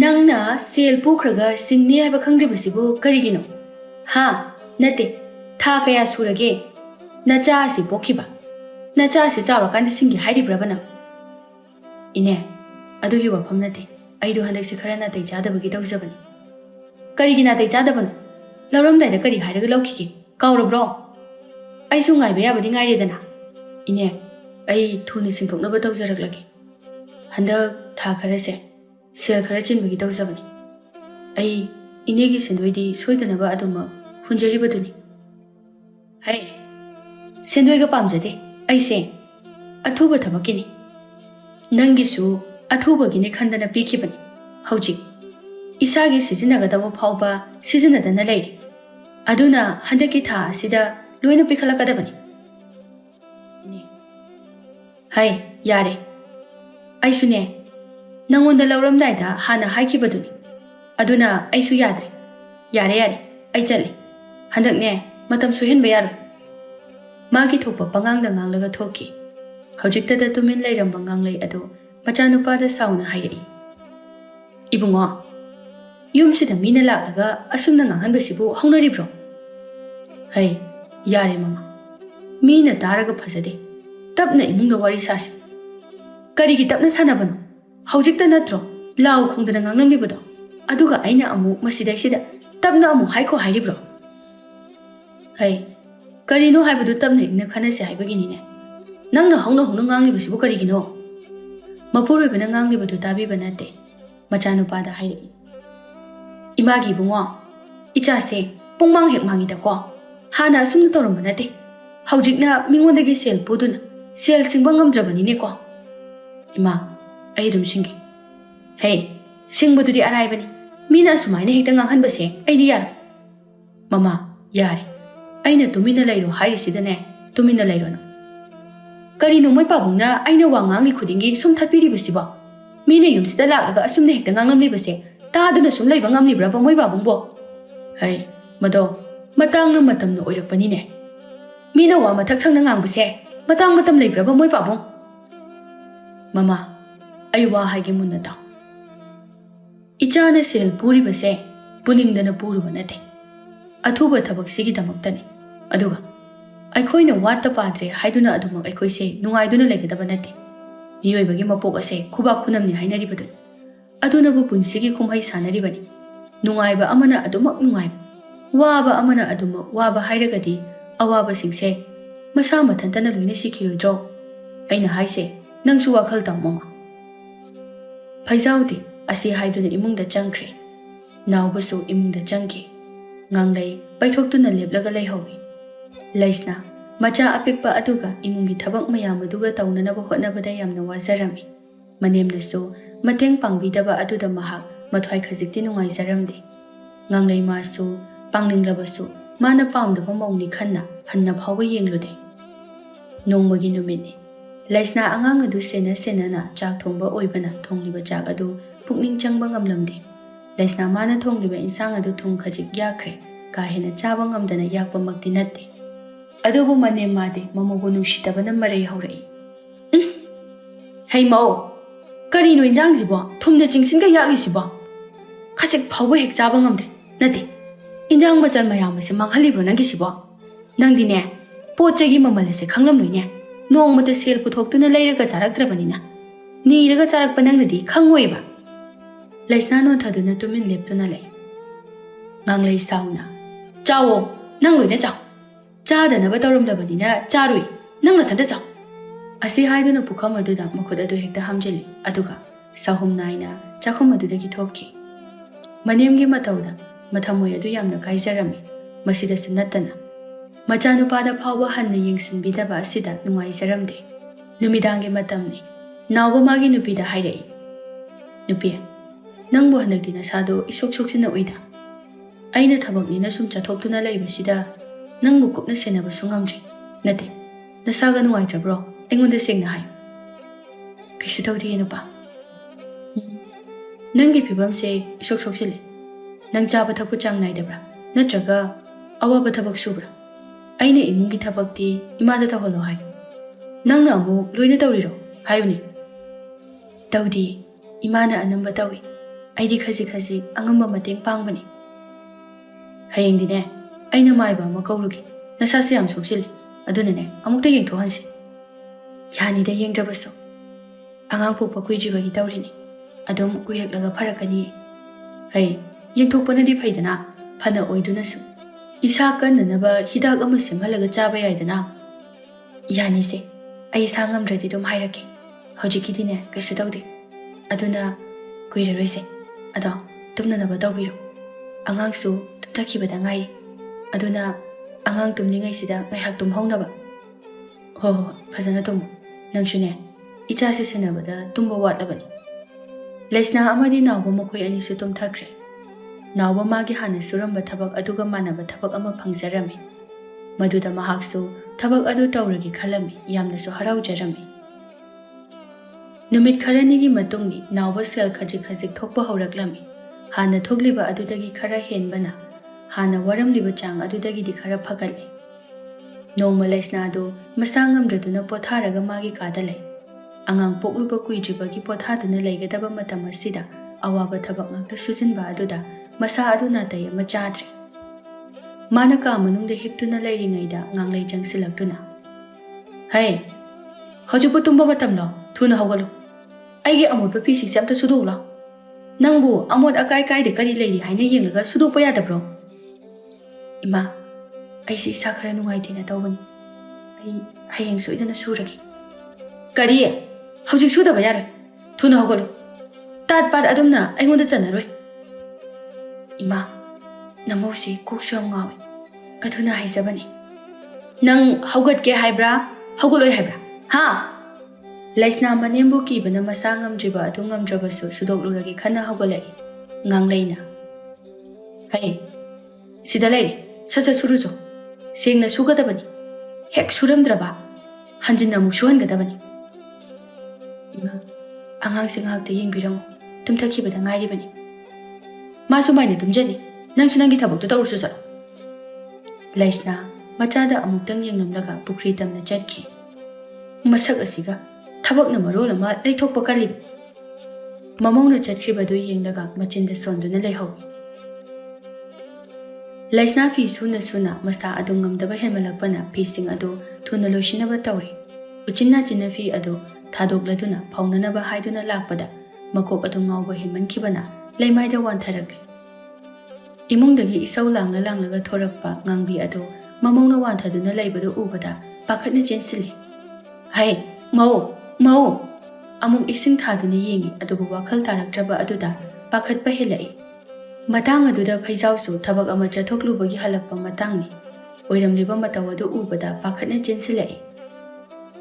ꯅꯪꯅ ꯁꯦꯜ ꯄꯨꯈ꯭ꯔꯒ ꯁꯤꯡꯅꯤ ꯍꯥꯏꯕ ꯈꯪꯗ꯭ꯔꯤꯕꯁꯤꯕꯨ ꯀꯔꯤꯒꯤꯅꯣ ꯍꯥ ꯅꯠꯇꯦ ꯊꯥ ꯀꯌꯥ ꯁꯨꯔꯒꯦ ꯅꯆꯥ ꯑꯁꯤ ꯄꯣꯛꯈꯤꯕ ꯅꯆꯥ ꯑꯁꯤ ꯆꯥꯎꯔꯀꯥꯟꯗ ꯁꯤꯡꯒꯦ ꯍꯥꯏꯔꯤꯕ꯭ꯔꯕ ꯅꯪ ꯏꯅꯦ ꯑꯗꯨꯒꯤ ꯋꯥꯐꯝ ꯅꯠꯇꯦ ꯑꯩꯗꯣ ꯍꯟꯗꯛꯁꯦ ꯈꯔ ꯅꯥꯇꯩ ꯆꯥꯗꯕꯒꯤ ꯇꯧꯖꯕꯅꯤ ꯀꯔꯤꯒꯤ ꯅꯥꯇꯩ ꯆꯥꯗꯕꯅꯣ ꯂꯧꯔꯝꯗꯥꯏꯗ ꯀꯔꯤ ꯍꯥꯏꯔꯒ ꯂꯧꯈꯤꯒꯦ ꯀꯥꯎꯔꯕ꯭ꯔꯣ ꯑꯩꯁꯨ ꯉꯥꯏꯕ ꯌꯥꯕꯗꯤ ꯉꯥꯏꯔꯦꯗꯅ ꯏꯅꯦ ꯑꯩ ꯊꯨꯅ ꯁꯤꯡꯊꯣꯛꯅꯕ ꯇꯧꯖꯔꯛꯂꯒꯦ ꯍꯟꯗꯛ ꯊꯥ ꯈꯔꯁꯦ ꯁꯦꯜ ꯈꯔ ꯆꯤꯟꯕꯒꯤ ꯇꯧꯖꯕꯅꯤ ꯑꯩ ꯏꯅꯦꯒꯤ ꯁꯦꯟꯗꯣꯏꯗꯤ ꯁꯣꯏꯗꯅꯕ ꯑꯗꯨꯃꯛ ꯍꯨꯟꯖꯔꯤꯕꯗꯨꯅꯤ ꯍꯩ ꯁꯦꯟꯗꯣꯏꯒ ꯄꯥꯝꯖꯗꯦ ꯑꯩꯁꯦ ꯑꯊꯨꯕ ꯊꯕꯛꯀꯤꯅꯤ ꯅꯪꯒꯤꯁꯨ ꯑꯊꯨꯕꯒꯤꯅꯤ ꯈꯟꯗꯅ ꯄꯤꯈꯤꯕꯅꯤ ꯍꯧꯖꯤꯛ ꯏꯁꯥꯒꯤ ꯁꯤꯖꯤꯟꯅꯒꯗꯕ ꯐꯥꯎꯕ ꯁꯤꯖꯤꯟꯅꯗꯅ ꯂꯩꯔꯤ ꯑꯗꯨꯅ ꯍꯟꯗꯛꯀꯤ ꯊꯥ ꯑꯁꯤꯗ ꯂꯣꯏꯅ ꯄꯤꯈꯠꯂꯛꯀꯗꯕꯅꯤ ꯍꯩ ꯌꯥꯔꯦ ꯑꯩꯁꯨꯅꯦ ꯅꯪꯉꯣꯟꯗ ꯂꯧꯔꯝꯗꯥꯏꯗ ꯍꯥꯟꯅ ꯍꯥꯏꯈꯤꯕꯗꯨꯅꯤ ꯑꯗꯨꯅ ꯑꯩꯁꯨ ꯌꯥꯗ꯭ꯔꯦ ꯌꯥꯔꯦ ꯑꯩ ꯆꯠꯂꯦ ꯍꯟꯗꯛꯅꯦ ꯃꯇꯝ ꯁꯣꯏꯍꯟꯕ ꯌꯥꯔꯣꯏ ꯃꯥꯒꯤ ꯊꯣꯛꯄ ꯄꯉꯥꯡꯗ ꯉꯥꯡꯂꯒ ꯊꯣꯛꯈꯤ ꯍꯧꯖꯤꯛꯇꯗ ꯇꯨꯃꯤꯟ ꯂꯩꯔꯝꯕ ꯉꯥꯡꯂꯩ ꯑꯗꯨ ꯃꯆꯥꯅꯨꯄꯥꯗ ꯁꯥꯎꯅ ꯍꯥꯏꯔꯛꯏ ꯏꯕꯨꯡꯉꯣ ꯌꯨꯝꯁꯤꯗ ꯃꯤꯅ ꯂꯥꯛꯂꯒ ꯑꯁꯨꯝꯅ ꯉꯥꯡꯍꯟꯕꯁꯤꯕꯨ ꯍꯧꯅꯔꯤꯕ꯭ꯔꯣ ꯍꯩ ꯌꯥꯔꯦ ꯃꯃꯥ ꯃꯤꯅ ꯇꯥꯔꯒ ꯐꯖꯗꯦ ꯇꯞꯅ ꯏꯃꯨꯡꯗ ꯋꯥꯔꯤ ꯁꯥꯁꯤ ꯀꯔꯤꯒꯤ ꯇꯞꯅ ꯁꯥꯟꯅꯕꯅꯣ ꯍꯧꯖꯤꯛꯇ ꯅꯠꯇ꯭ꯔꯣ ꯂꯥꯎ ꯈꯣꯡꯗꯅ ꯉꯥꯡꯂꯝꯂꯤꯕꯗꯣ ꯑꯗꯨꯒ ꯑꯩꯅ ꯑꯃꯨꯛ ꯃꯁꯤꯗꯩꯁꯤꯗ ꯇꯞꯅ ꯑꯃꯨꯛ ꯍꯥꯏꯈꯣ ꯍꯥꯏꯔꯤꯕ꯭ꯔꯣ ꯍꯩ ꯀꯔꯤꯅꯣ ꯍꯥꯏꯕꯗꯨ ꯇꯞꯅ ꯏꯪꯅ ꯈꯟꯅꯁꯤ ꯍꯥꯏꯕꯒꯤꯅꯤꯅꯦ ꯅꯪꯅ ꯍꯧꯅ ꯉꯥꯡꯂꯤꯕꯁꯤꯕꯨ ꯀꯔꯤꯒꯤꯅꯣ ꯃꯄꯨꯔꯣꯏꯕꯅ ꯉꯥꯡꯂꯤꯕꯗꯨ ꯇꯥꯕꯤꯕ ꯅꯠꯇꯦ ꯃꯆꯥꯅꯨꯄꯥꯗ ꯍꯥꯏꯔꯛꯏ ꯏꯃꯥꯒꯤ ꯏꯕꯨꯡꯉꯣ Ichase pungmang hek mangidako hana asumna tawramba nate hawjikna mingondagi sel puduna sel singba ngamdrabanine ko ima ai dum singi hey singbadudi araibani mina sumaina hekta nganghanbase aidi yar mama yare aina tumina lairo haisidane tumina lairo na karino moi pabungna aina wangangli khudingi sum thatpiribasiba mina yumsida laglaga asumna hekta ngangamlibase taaduna sum laiba ngamlibra ba moi babungbo hey mado matangna matamna oirakpanine mina wa mathak thangna ngangbase matang matam leibra ba moi babung mama ai wa haige munna ta ichana sel puri base puningdana puru banate athuba thabak sigi damaktane aduga aikhoina watta padre haiduna adumak aikhoise nungaiduna legadaba nate miyoibagi mapok ase khuba khunamni hainari badu aduna bu punsigi khumhai sanari bani nungaiba amana adumak nungaiba waba amana adumak waba hairagadi awaba singse masa mathantana loina sikhirodro aina haise nangsu wakhal taw mama phaijauti asi haiduna imungda changkhre nawbasu imungda changki nganglei paithoktuna leplaga leihowi laisna macha apikpa aduga imungi thabak mayam aduga tawnanaba hotnabada yamna wazarami manemnasu mateng pangbidaba aduda mahak mathwai khajikti nungai zaramde nganglei masu pangninglabasu mana pamdaba mawni khanna hanna phawba yenglude nongmagi numini laisna angang adu sena na chak thongba oibana thongliba chak adu pukning changba ngamlamde laisna mana thongliba insang adu thung khajik yakhre ka hena chaba ngamdana yakpa makti natte adubu mane made mamogu nungsitabana marei haurai hey mao karino injang jibo thumna chingsinga yakli sibo khajik phawba hek chaba ngamde nate injang machal mayam ase manghalibro nangi sibo nangdine pochagi mamalase khanglamloine nongmata sel puthoktuna leiraga charaktrabanina niraga charakpa nangnadi khangoiba laisna no thaduna tumin leptuna lei nganglei sauna chawo nangloina chaw chadanaba tawramlabanina charui nangna thanda chaw asi haiduna pukham aduda makhud adu hekta hamjeli aduga sahum naina chakhum adudagi thokki manemgi matawda mathamoi adu yamna kaizarami masida sunnatana machanupada phawba hanna yengsinbidaba asida nungaisaramde numidangi matamni nawba magi nupida hairai nupi nangbu hanakdi nasado isok soksina oida aina thabaknina sum chathoktuna leibasida nangbu kupna senaba sungamdri nate nasaga nungaitrabro aingonda sengna hai kaisu tawdi nupa nangi phibamse isok soksile nang chaba thakpu chang naidabra natraga awaba thabak subra aina imungi thabakti imada taholo hai nangna amu loina tawriro hayuni tawdi imana anamba tawi aidi khaji angamba mateng pangbani hayengdine aina maiba makawrugi nasase am soksile adunane amukta yengthohansi yani da yengdrabaso angang pokpa kuijibagi tawrini adum kuiraklaga pharakani hey yengthokpanadi phaidana phana oidunasu isa kannanaba hidak ama semhalaga chaba yaidana yani se ai sangamdradi dum hairake hojikidine kaisu tawdi aduna kuiraroise ado tumnanaba tawbiro angangsu tumthakibada ngai aduna angang tumlingai sida ngaihak tumhaunaba ho phajana tumu nangsune ichase senabada tumba watlabani laisna amadi nawba makhoi anisu tumthakre nawba magi hana suramba thabak aduga manaba thabak ama phangjarami maduda mahaksu thabak adu tawragi khalami yamnasu haraujarami numit kharanigi matungni nawba sel khajik thokpa hauраklami hana thogliba adudagi khara henbana hana waramliba chang adudagi di khara phagali nongma laisna adu masangamdraduna potharaga magi kadale angang pokluba kuijibagi pothaduna leigadaba matam asida awaba thabak ngakta sujinba aduda masa aduna tay ama chadre mana ka manungda hiptuna leiringaida nganglei jangsilaktuna hey hojupu tumba matamlo thuna hawgalu aigi amot pi si samta sudula nangbu amot akai kai de kari leiri haina yenglaga sudokpa yadabro ima ai si isa khara nungai thina tawbani ai hayeng soidana suragi kari hojik sudaba yaroi thuna hawgalu tat pat adumna aingonda chanaroi ima ꯅꯃꯧꯁꯤ ꯀꯣꯛꯁꯨ ꯌꯥꯝ ꯉꯥꯎꯏ ꯑꯗꯨꯅ ꯍꯥꯏꯖꯕꯅꯤ ꯅꯪ ꯍꯧꯒꯠꯀꯦ ꯍꯥꯏꯕ꯭ꯔꯥ ꯍꯧꯒꯠꯂꯣꯏ ꯍꯥꯏꯕ꯭ꯔꯥ ꯍꯥ ꯂꯩꯁꯅꯥ ꯃꯅꯦꯝꯕꯨ ꯀꯤꯕꯅ ꯃꯁꯥ ꯉꯝꯗ꯭ꯔꯤꯕ ꯑꯗꯨ ꯉꯝꯗ꯭ꯔꯕꯁꯨ ꯁꯨꯗꯣꯛꯂꯨꯔꯒꯦ ꯈꯟꯅ ꯍꯧꯒꯠꯂꯛꯏ ꯉꯥꯡꯂꯩꯅ ꯍꯩ ꯁꯤꯗ ꯂꯩꯔꯦ ꯁꯠ ꯁꯠ ꯁꯨꯔꯨꯆꯣ ꯁꯦꯡꯅ ꯁꯨꯒꯗꯕꯅꯤ ꯍꯦꯛ ꯁꯨꯔꯝꯗ꯭ꯔꯕ ꯍꯟꯖꯤꯟꯅ ꯑꯃꯨꯛ ꯁꯨꯍꯟꯒꯗꯕꯅꯤ ꯏꯃꯥ ꯑꯉꯥꯡꯁꯦ ꯉꯥꯏꯍꯥꯛꯇ ꯌꯦꯡꯕꯤꯔꯝꯃꯨ ꯇꯨꯝꯊꯈꯤꯕꯗ ꯉꯥꯏꯔꯤꯕꯅꯤ ꯃꯥ ꯁꯨꯃꯥꯏꯅ ꯇꯨꯝꯖꯅꯤ ꯅꯪꯁꯨ ꯅꯪꯒꯤ ꯊꯕꯛꯇꯣ ꯇꯧꯔꯁꯨ ꯆꯠꯂꯣ ꯂꯩꯁꯅꯥ ꯃꯆꯥꯗ ꯑꯃꯨꯛꯇꯪ ꯌꯦꯡꯂꯝꯂꯒ ꯄꯨꯈ꯭ꯔꯤ ꯇꯝꯅ ꯆꯠꯈꯤ ꯃꯁꯛ ꯑꯁꯤꯒ ꯊꯕꯛꯅ ꯃꯔꯣꯜ ꯑꯃ ꯂꯩꯊꯣꯛꯄ ꯀꯜꯂꯤꯕ ꯃꯃꯧꯅ ꯆꯠꯈ꯭ꯔꯤꯕꯗꯨ ꯌꯦꯡꯂꯒ ꯃꯆꯤꯟꯗ ꯁꯣꯟꯗꯨꯅ ꯂꯩꯍꯧꯏ ꯂꯩꯁꯅꯥ ꯐꯤ ꯁꯨꯅ ꯁꯨꯅ ꯃꯁꯥ ꯑꯗꯨ ꯉꯝꯗꯕ ꯍꯦꯟꯃꯜꯂꯛꯄꯅ ꯐꯤꯁꯤꯡ ꯑꯗꯨ ꯊꯨꯅ ꯂꯣꯏꯁꯤꯟꯅꯕ ꯇꯧꯔꯤ ꯎꯆꯤꯟꯅꯥꯆꯤꯟꯅ ꯐꯤ ꯑꯗꯨ ꯊꯥꯗꯣꯛꯂꯗꯨꯅ ꯐꯧꯅꯅꯕ ꯍꯥꯏꯗꯨꯅ ꯂꯥꯛꯄꯗ ꯃꯀꯣꯛ ꯑꯗꯨ ꯉꯥꯎꯕ ꯍꯦꯟꯃꯟꯈꯤꯕꯅ ꯂꯩꯃꯥꯏꯗ ꯋꯥꯟꯊꯔꯛꯂꯤ ꯏꯃꯨꯡꯗꯒꯤ ꯏꯁꯧ ꯂꯥꯡꯂꯒ ꯊꯣꯔꯛꯄ ꯉꯥꯡꯕꯤ ꯑꯗꯨ ꯃꯃꯧꯅ ꯋꯥꯟꯊꯗꯨꯅ ꯂꯩꯕꯗꯨ ꯎꯕꯗ ꯄꯥꯈꯠꯅ ꯆꯦꯟꯁꯤꯜꯂꯤ ꯍꯩ ꯃꯧ ꯑꯃꯨꯛ ꯏꯁꯤꯡ ꯊꯥꯗꯨꯅ ꯌꯦꯡꯉꯤ ꯑꯗꯨꯕꯨ ꯋꯥꯈꯜ ꯇꯥꯔꯛꯇ꯭ꯔꯕ ꯑꯗꯨꯗ ꯄꯥꯈꯠꯄ ꯍꯦꯜꯂꯛꯏ ꯃꯇꯥꯡ ꯑꯗꯨꯗ ꯐꯩꯖꯥꯎꯁꯨ ꯊꯕꯛ ꯑꯃ ꯆꯠꯊꯣꯛꯂꯨꯕꯒꯤ ꯍꯜꯂꯛꯄ ꯃꯇꯥꯡꯅꯤ ꯑꯣꯏꯔꯝꯂꯤꯕ ꯃꯇꯧ ꯑꯗꯨ ꯎꯕꯗ ꯄꯥꯈꯠꯅ ꯆꯦꯟꯁꯤꯜꯂꯛꯏ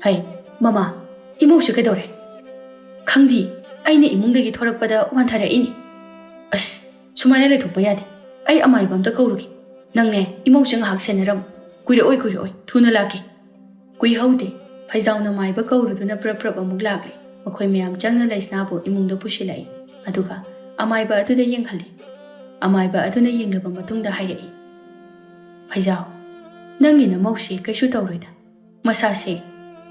ꯍꯩ ꯃꯃꯥ ꯏꯃꯧꯁꯤ ꯀꯩꯗꯧꯔꯦ ꯈꯪꯗꯤ ꯑꯩꯅ ꯏꯃꯨꯡꯗꯒꯤ ꯊꯣꯔꯛꯄꯗ ꯋꯥꯟꯊꯔꯛꯏꯅꯤ ꯑꯁ ꯁꯨꯃꯥꯏꯅ ꯂꯩꯊꯣꯛꯄ ꯌꯥꯗꯦ ꯑꯩ ꯑꯃꯥꯏꯕ ꯑꯝꯇ ꯀꯧꯔꯨꯒꯦ ꯅꯪꯅꯦ ꯏꯃꯧꯁꯤ ꯉꯥꯏꯍꯥꯛ ꯁꯦꯟꯅꯔꯝꯃꯨ ꯀꯨꯏꯔꯛꯑꯣꯏ ꯊꯨꯅ ꯂꯥꯛꯀꯦ ꯀꯨꯏꯍꯧꯗꯦ ꯐꯩꯖꯥꯎꯅ ꯃꯥꯏꯕ ꯀꯧꯔꯨꯗꯨꯅ ꯄ꯭ꯔꯞ ꯑꯃꯨꯛ ꯂꯥꯛꯂꯤ ꯃꯈꯣꯏ ꯃꯌꯥꯝ ꯆꯪꯅ ꯂꯩꯁꯅꯥꯕꯨ ꯏꯃꯨꯡꯗ ꯄꯨꯁꯤꯜꯂꯛꯏ ꯑꯗꯨꯒ ꯑꯃꯥꯏꯕ ꯑꯗꯨꯗ ꯌꯦꯡꯍꯜꯂꯤ ꯑꯃꯥꯏꯕ ꯑꯗꯨꯅ ꯌꯦꯡꯂꯕ ꯃꯇꯨꯡꯗ ꯍꯥꯏꯔꯛꯏ ꯐꯩꯖꯥꯎ ꯅꯪꯒꯤ ꯅꯃꯧꯁꯤ ꯀꯩꯁꯨ ꯇꯧꯔꯣꯏꯗ ꯃꯁꯥꯁꯦ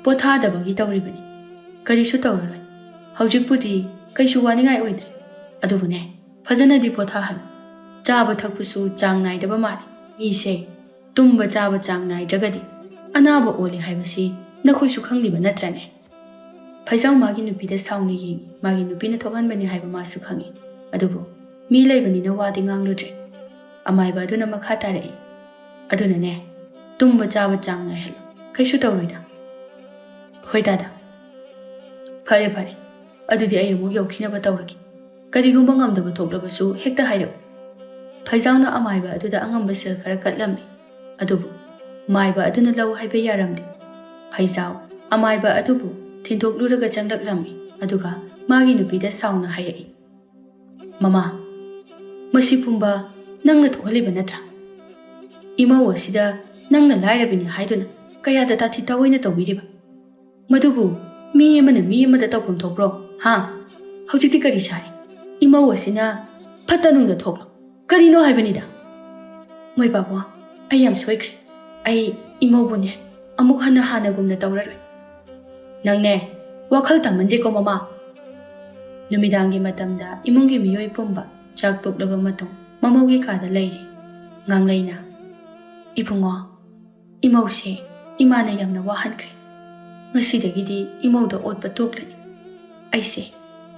ꯄꯣꯊꯥꯗꯕꯒꯤ ꯇꯧꯔꯤꯕꯅꯤ ꯀꯔꯤꯁꯨ ꯇꯧꯔꯔꯣꯏ ꯍꯧꯖꯤꯛꯄꯨꯗꯤ ꯀꯩꯁꯨ ꯋꯥꯅꯤꯡꯉꯥꯏ ꯑꯣꯏꯗ꯭ꯔꯦ ꯑꯗꯨꯕꯨꯅꯦ ꯐꯖꯅꯗꯤ ꯄꯣꯊꯥꯍꯜꯂꯨ ꯆꯥꯕ ꯊꯛꯄꯁꯨ ꯆꯥꯡ naidaba ꯃꯥꯜꯂꯤ ꯃꯤꯁꯦ ꯇꯨꯝꯕ ꯆꯥꯕ ꯆꯥꯡ naid꯭ꯔꯒꯗꯤ ꯑꯅꯥꯕ ꯑꯣꯜꯂꯤ ꯍꯥꯏꯕꯁꯤ ꯅꯈꯣꯏꯁꯨ ꯈꯪꯂꯤꯕ ꯅꯠꯇ꯭ꯔꯅꯦ ꯐꯩꯖꯥꯎ ꯃꯥꯒꯤ ꯅꯨꯄꯤꯗ ꯁꯥꯎꯅ ꯌꯦꯡꯉꯤ ꯃꯥꯒꯤ ꯅꯨꯄꯤꯅ ꯊꯣꯛꯍꯟꯕꯅꯤ ꯍꯥꯏꯕ ꯃꯥꯁꯨ ꯈꯪꯉꯤ ꯑꯗꯨꯕꯨ ꯃꯤ ꯂꯩꯕꯅꯤꯅ ꯋꯥꯗꯤ ꯉꯥꯡꯂꯨꯗ꯭ꯔꯦ ꯑꯃꯥꯏꯕ ꯑꯗꯨꯅ ꯃꯈꯥ ꯇꯥꯔꯛꯏ ꯑꯗꯨꯅꯅꯦ ꯇꯨꯝꯕ ꯆꯥꯕ ꯆꯥꯡ naihꯜꯂꯨ ꯀꯩꯁꯨ ꯇꯧꯔꯣꯏꯗ ꯍꯣꯏ ꯗꯥꯗꯥ ꯐꯔꯦ ꯑꯗꯨꯗꯤ ꯑꯩ ꯑꯃꯨꯛ ꯌꯧꯈꯤꯅꯕ ꯇꯧꯔꯒꯦ ꯀꯔꯤꯒꯨꯝꯕ ꯉꯝꯗꯕ ꯊꯣꯛꯂꯕꯁꯨ ꯍꯦꯛꯇ ꯍꯥꯏꯔꯛꯎ ꯐꯩꯖꯥꯎꯅ ꯑꯃꯥꯏꯕ ꯑꯗꯨꯗ ꯑꯉꯝꯕ ꯁꯦꯜ ꯈꯔ ꯀꯠꯂꯝꯃꯤ ꯑꯗꯨꯕꯨ ꯃꯥꯏꯕ ꯑꯗꯨꯅ ꯂꯧ ꯍꯥꯏꯕ ꯌꯥꯔꯝꯗꯦ ꯐꯩꯖꯥꯎ ꯑꯃꯥꯏꯕ ꯑꯗꯨꯕꯨ ꯊꯤꯟꯗꯣꯛꯂꯨꯔꯒ ꯆꯪꯂꯛꯂꯝꯃꯤ ꯑꯗꯨꯒ ꯃꯥꯒꯤ ꯅꯨꯄꯤꯗ ꯁꯥꯎꯅ ꯍꯥꯏꯔꯛꯏ ꯃꯃꯥ ꯃꯁꯤ ꯄꯨꯝꯕ ꯅꯪꯅ ꯊꯣꯛꯍꯜꯂꯤꯕ ꯅꯠꯇ꯭ꯔꯥ ꯏꯃꯧ ꯑꯁꯤꯗ ꯅꯪꯅ ꯂꯥꯏꯔꯕꯤꯅꯤ ꯍꯥꯏꯗꯨꯅ ꯀꯌꯥꯗ ꯇꯥꯊꯤ ꯇꯥꯑꯣꯏꯅ ꯇꯧꯕꯤꯔꯤꯕ ꯃꯗꯨꯕꯨ ꯃꯤ ꯑꯃꯅ ꯃꯤ ꯑꯃꯗ ꯇꯧꯐꯝ ꯊꯣꯛꯄ꯭ꯔꯣ ꯍꯥ ꯍꯧꯖꯤꯛꯇꯤ ꯀꯔꯤ ꯁꯥꯔꯤ ꯏꯃꯧ ꯑꯁꯤꯅ ꯐꯠꯇ ꯅꯨꯡꯗ ꯊꯣꯛꯂꯣ ꯀꯔꯤꯅꯣ ꯍꯥꯏꯕꯅꯤꯗ ꯃꯣꯏ ꯕꯥꯕꯨ ꯑꯩ ꯌꯥꯝ ꯁꯣꯏꯈ꯭ꯔꯦ ꯑꯩ ꯏꯃꯧꯕꯨꯅꯦ ꯑꯃꯨꯛ ꯍꯟꯅ ꯍꯥꯟꯅꯒꯨꯝꯅ ꯇꯧꯔꯔꯣꯏ ꯅꯪꯅꯦ ꯋꯥꯈꯜ ꯇꯥꯃꯟꯗꯦꯀꯣ ꯃꯃꯥ ꯅꯨꯃꯤꯗꯥꯡꯒꯤ ꯃꯇꯝꯗ ꯏꯃꯨꯡꯒꯤ ꯃꯤꯑꯣꯏ ꯄꯨꯝꯕ ꯆꯥꯛ ꯇꯣꯛꯂꯕ ꯃꯇꯨꯡ ꯃꯃꯧꯒꯤ ꯀꯥꯗ ꯂꯩꯔꯤ ꯉꯥꯡꯂꯩꯅ ꯏꯕꯨꯡꯉꯣ ꯏꯃꯧꯁꯦ ꯏꯃꯥꯅ ꯌꯥꯝꯅ ꯋꯥꯍꯟꯈ꯭ꯔꯦ ꯉꯁꯤꯗꯒꯤꯗꯤ ꯏꯃꯧꯗ ꯑꯣꯠꯄ ꯇꯣꯛꯂꯅꯤ ꯑꯩꯁꯦ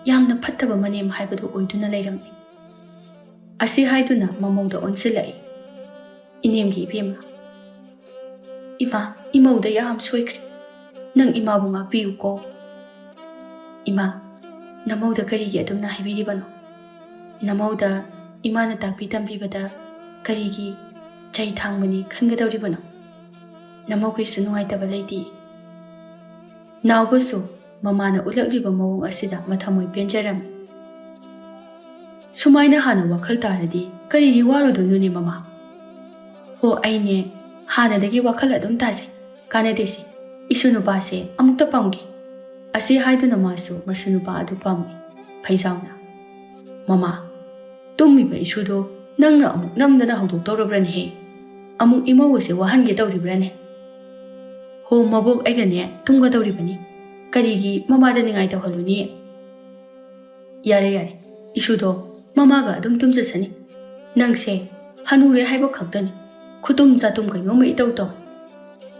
ꯌꯥꯝꯅ ꯐꯠꯇꯕ ꯃꯅꯦꯝ ꯍꯥꯏꯕꯗꯨ ꯑꯣꯏꯗꯨꯅ ꯂꯩꯔꯝꯃꯤ ꯑꯁꯤ ꯍꯥꯏꯗꯨꯅ ꯃꯃꯧꯗ ꯑꯣꯟꯁꯤꯜꯂꯛꯏ ꯏꯅꯦꯝꯒꯤ ꯏꯕꯦꯝꯃ ꯏꯃꯥ ꯏꯃꯧꯗ ꯌꯥꯝ ꯁꯣꯏꯈ꯭ꯔꯦ ꯅꯪ ꯏꯃꯥꯕꯨ ꯉꯥꯛꯄꯤꯌꯨꯀꯣ ꯏꯃꯥ ꯅꯃꯧꯗ ꯀꯔꯤꯒꯤ ꯑꯗꯨꯝꯅ ꯍꯥꯏꯕꯤꯔꯤꯕꯅꯣ ꯅꯃꯧꯗ ꯏꯃꯥꯅ ꯇꯥꯛꯄꯤ ꯇꯝꯕꯤꯕꯗ ꯀꯔꯤꯒꯤ ꯆꯩ ꯊꯥꯡꯕꯅꯤ ꯈꯟꯒꯗꯧꯔꯤꯕꯅꯣ ꯅꯃꯧꯒꯤꯁꯨ ꯅꯨꯡꯉꯥꯏꯇꯕ ꯂꯩꯇꯦ ꯅꯥꯎꯕꯁꯨ ꯃꯃꯥꯅ ꯎꯠꯂꯛꯂꯤꯕ ꯃꯑꯣꯡ ꯑꯁꯤꯗ ꯃꯊꯃꯣꯏ ꯄꯦꯟꯖꯔꯝꯃꯤ ꯁꯨꯃꯥꯏꯅ ꯍꯥꯟꯅ ꯋꯥꯈꯜ ꯇꯥꯔꯗꯤ ꯀꯔꯤꯒꯤ ꯋꯥꯔꯨꯗꯣꯏꯅꯣꯅꯦ ꯃꯃꯥ ꯍꯣ ꯑꯩꯅꯦ ꯍꯥꯟꯅꯗꯒꯤ ꯋꯥꯈꯜ ꯑꯗꯨꯝ ꯇꯥꯖꯩ ꯀꯥꯟꯅꯗꯦꯁꯤ ꯏꯁꯨ ꯅꯨꯄꯥꯁꯦ ꯑꯃꯨꯛꯇ ꯄꯥꯝꯒꯦ ꯑꯁꯤ ꯍꯥꯏꯗꯨꯅ ꯃꯥꯁꯨ ꯃꯁꯨ ꯅꯨꯄꯥ ꯑꯗꯨ ꯄꯥꯝꯃꯤ ꯐꯩꯖꯥꯎꯅ ꯃꯃꯥ ꯇꯨꯝꯃꯤꯕ ꯏꯁꯨꯗꯣ ꯅꯪꯅ ꯑꯃꯨꯛ ꯅꯝꯗꯅ ꯍꯧꯗꯣꯛꯇꯧꯔꯕ꯭ꯔꯅꯦꯍꯦ ꯑꯃꯨꯛ ꯏꯃꯧ ꯑꯁꯦ ꯋꯥꯍꯟꯒꯦ ꯇꯧꯔꯤꯕ꯭ꯔꯅꯦ ꯍꯣ ꯃꯕꯣꯛ ꯑꯩꯒꯅꯦ ꯇꯨꯝꯒꯗꯧꯔꯤꯕꯅꯤ ꯀꯔꯤꯒꯤ ꯃꯃꯥꯗ ꯅꯤꯡꯉꯥꯏ ꯇꯧꯍꯜꯂꯨꯅꯤ ꯌꯥꯔꯦ ꯏꯁꯨꯗꯣ ꯃꯃꯥꯒ ꯑꯗꯨꯝ ꯇꯨꯝꯖꯁꯅꯤ ꯅꯪꯁꯦ ꯍꯅꯨꯔꯦ ꯍꯥꯏꯕ ꯈꯛꯇꯅꯤ ꯈꯨꯇꯨꯝ ꯆꯥꯇꯨꯝ ꯀꯩꯅꯣꯝꯃ ꯏꯇꯧ ꯇꯧ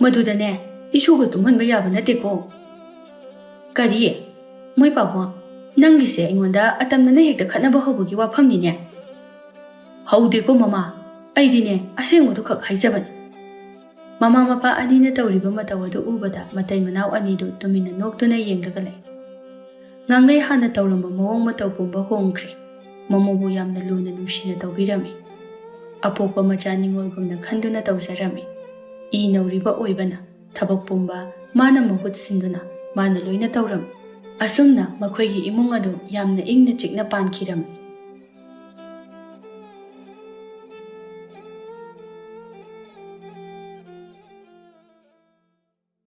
ꯃꯗꯨꯗꯅꯦ ꯏꯁꯨꯒ ꯇꯨꯝꯍꯟꯕ ꯌꯥꯕ ꯅꯠꯇꯦꯀꯣ ꯀꯔꯤ ꯃꯣꯏ ꯄꯥꯕꯨꯡ ꯅꯪꯒꯤꯁꯦ ꯑꯩꯉꯣꯟꯗ ꯑꯇꯝꯅꯅ ꯍꯦꯛꯇ ꯈꯠꯅꯕ ꯍꯧꯕꯒꯤ ꯋꯥꯐꯝꯅꯤꯅꯦ ꯍꯧꯗꯦꯀꯣ ꯃꯃꯥ ꯑꯩꯗꯤꯅꯦ ꯑꯁꯦꯡꯕꯗꯨ ꯈꯛ ꯍꯥꯏꯖꯕꯅꯤ ꯃꯃꯥ ꯃꯄꯥ ꯑꯅꯤꯅ ꯇꯧꯔꯤꯕ ꯃꯇꯧ ꯑꯗꯨ ꯎꯕꯗ ꯃꯇꯩ ꯃꯅꯥꯎ ꯑꯅꯤꯗꯨ ꯇꯨꯃꯤꯟꯅ ꯅꯣꯛꯇꯨꯅ ꯌꯦꯡꯂꯒ ꯂꯩ ꯉꯥꯡꯂꯩ ꯍꯥꯟꯅ ꯇꯧꯔꯝꯕ ꯃꯑꯣꯡ ꯃꯇꯧ ꯄꯨꯝꯕ ꯍꯣꯡꯈ꯭ꯔꯦ ꯃꯃꯧꯕꯨ ꯌꯥꯝꯅ ꯂꯨꯅ ꯅꯨꯡꯁꯤꯅ ꯇꯧꯕꯤꯔꯝꯃꯤ ꯑꯄꯣꯛꯄ ꯃꯆꯥ ꯅꯤꯡꯉꯣꯜꯒꯨꯝꯅ ꯈꯟꯗꯨꯅ ꯇꯧꯖꯔꯝꯃꯤ꯫ ꯏ ꯅꯧꯔꯤꯕ ꯑꯣꯏꯕꯅ ꯊꯕꯛ ꯄꯨꯝꯕ ꯃꯥꯅ ꯃꯍꯨꯠ ꯁꯤꯟꯗꯨꯅ ꯃꯥꯅ ꯂꯣꯏꯅ ꯇꯧꯔꯝꯃꯤ꯫ ꯑꯁꯨꯝꯅ ꯃꯈꯣꯏꯒꯤ ꯏꯃꯨꯡ ꯑꯗꯨ ꯌꯥꯝꯅ ꯏꯪꯅ ꯆꯤꯛꯅ ꯄꯥꯟꯈꯤꯔꯝꯃꯤ꯫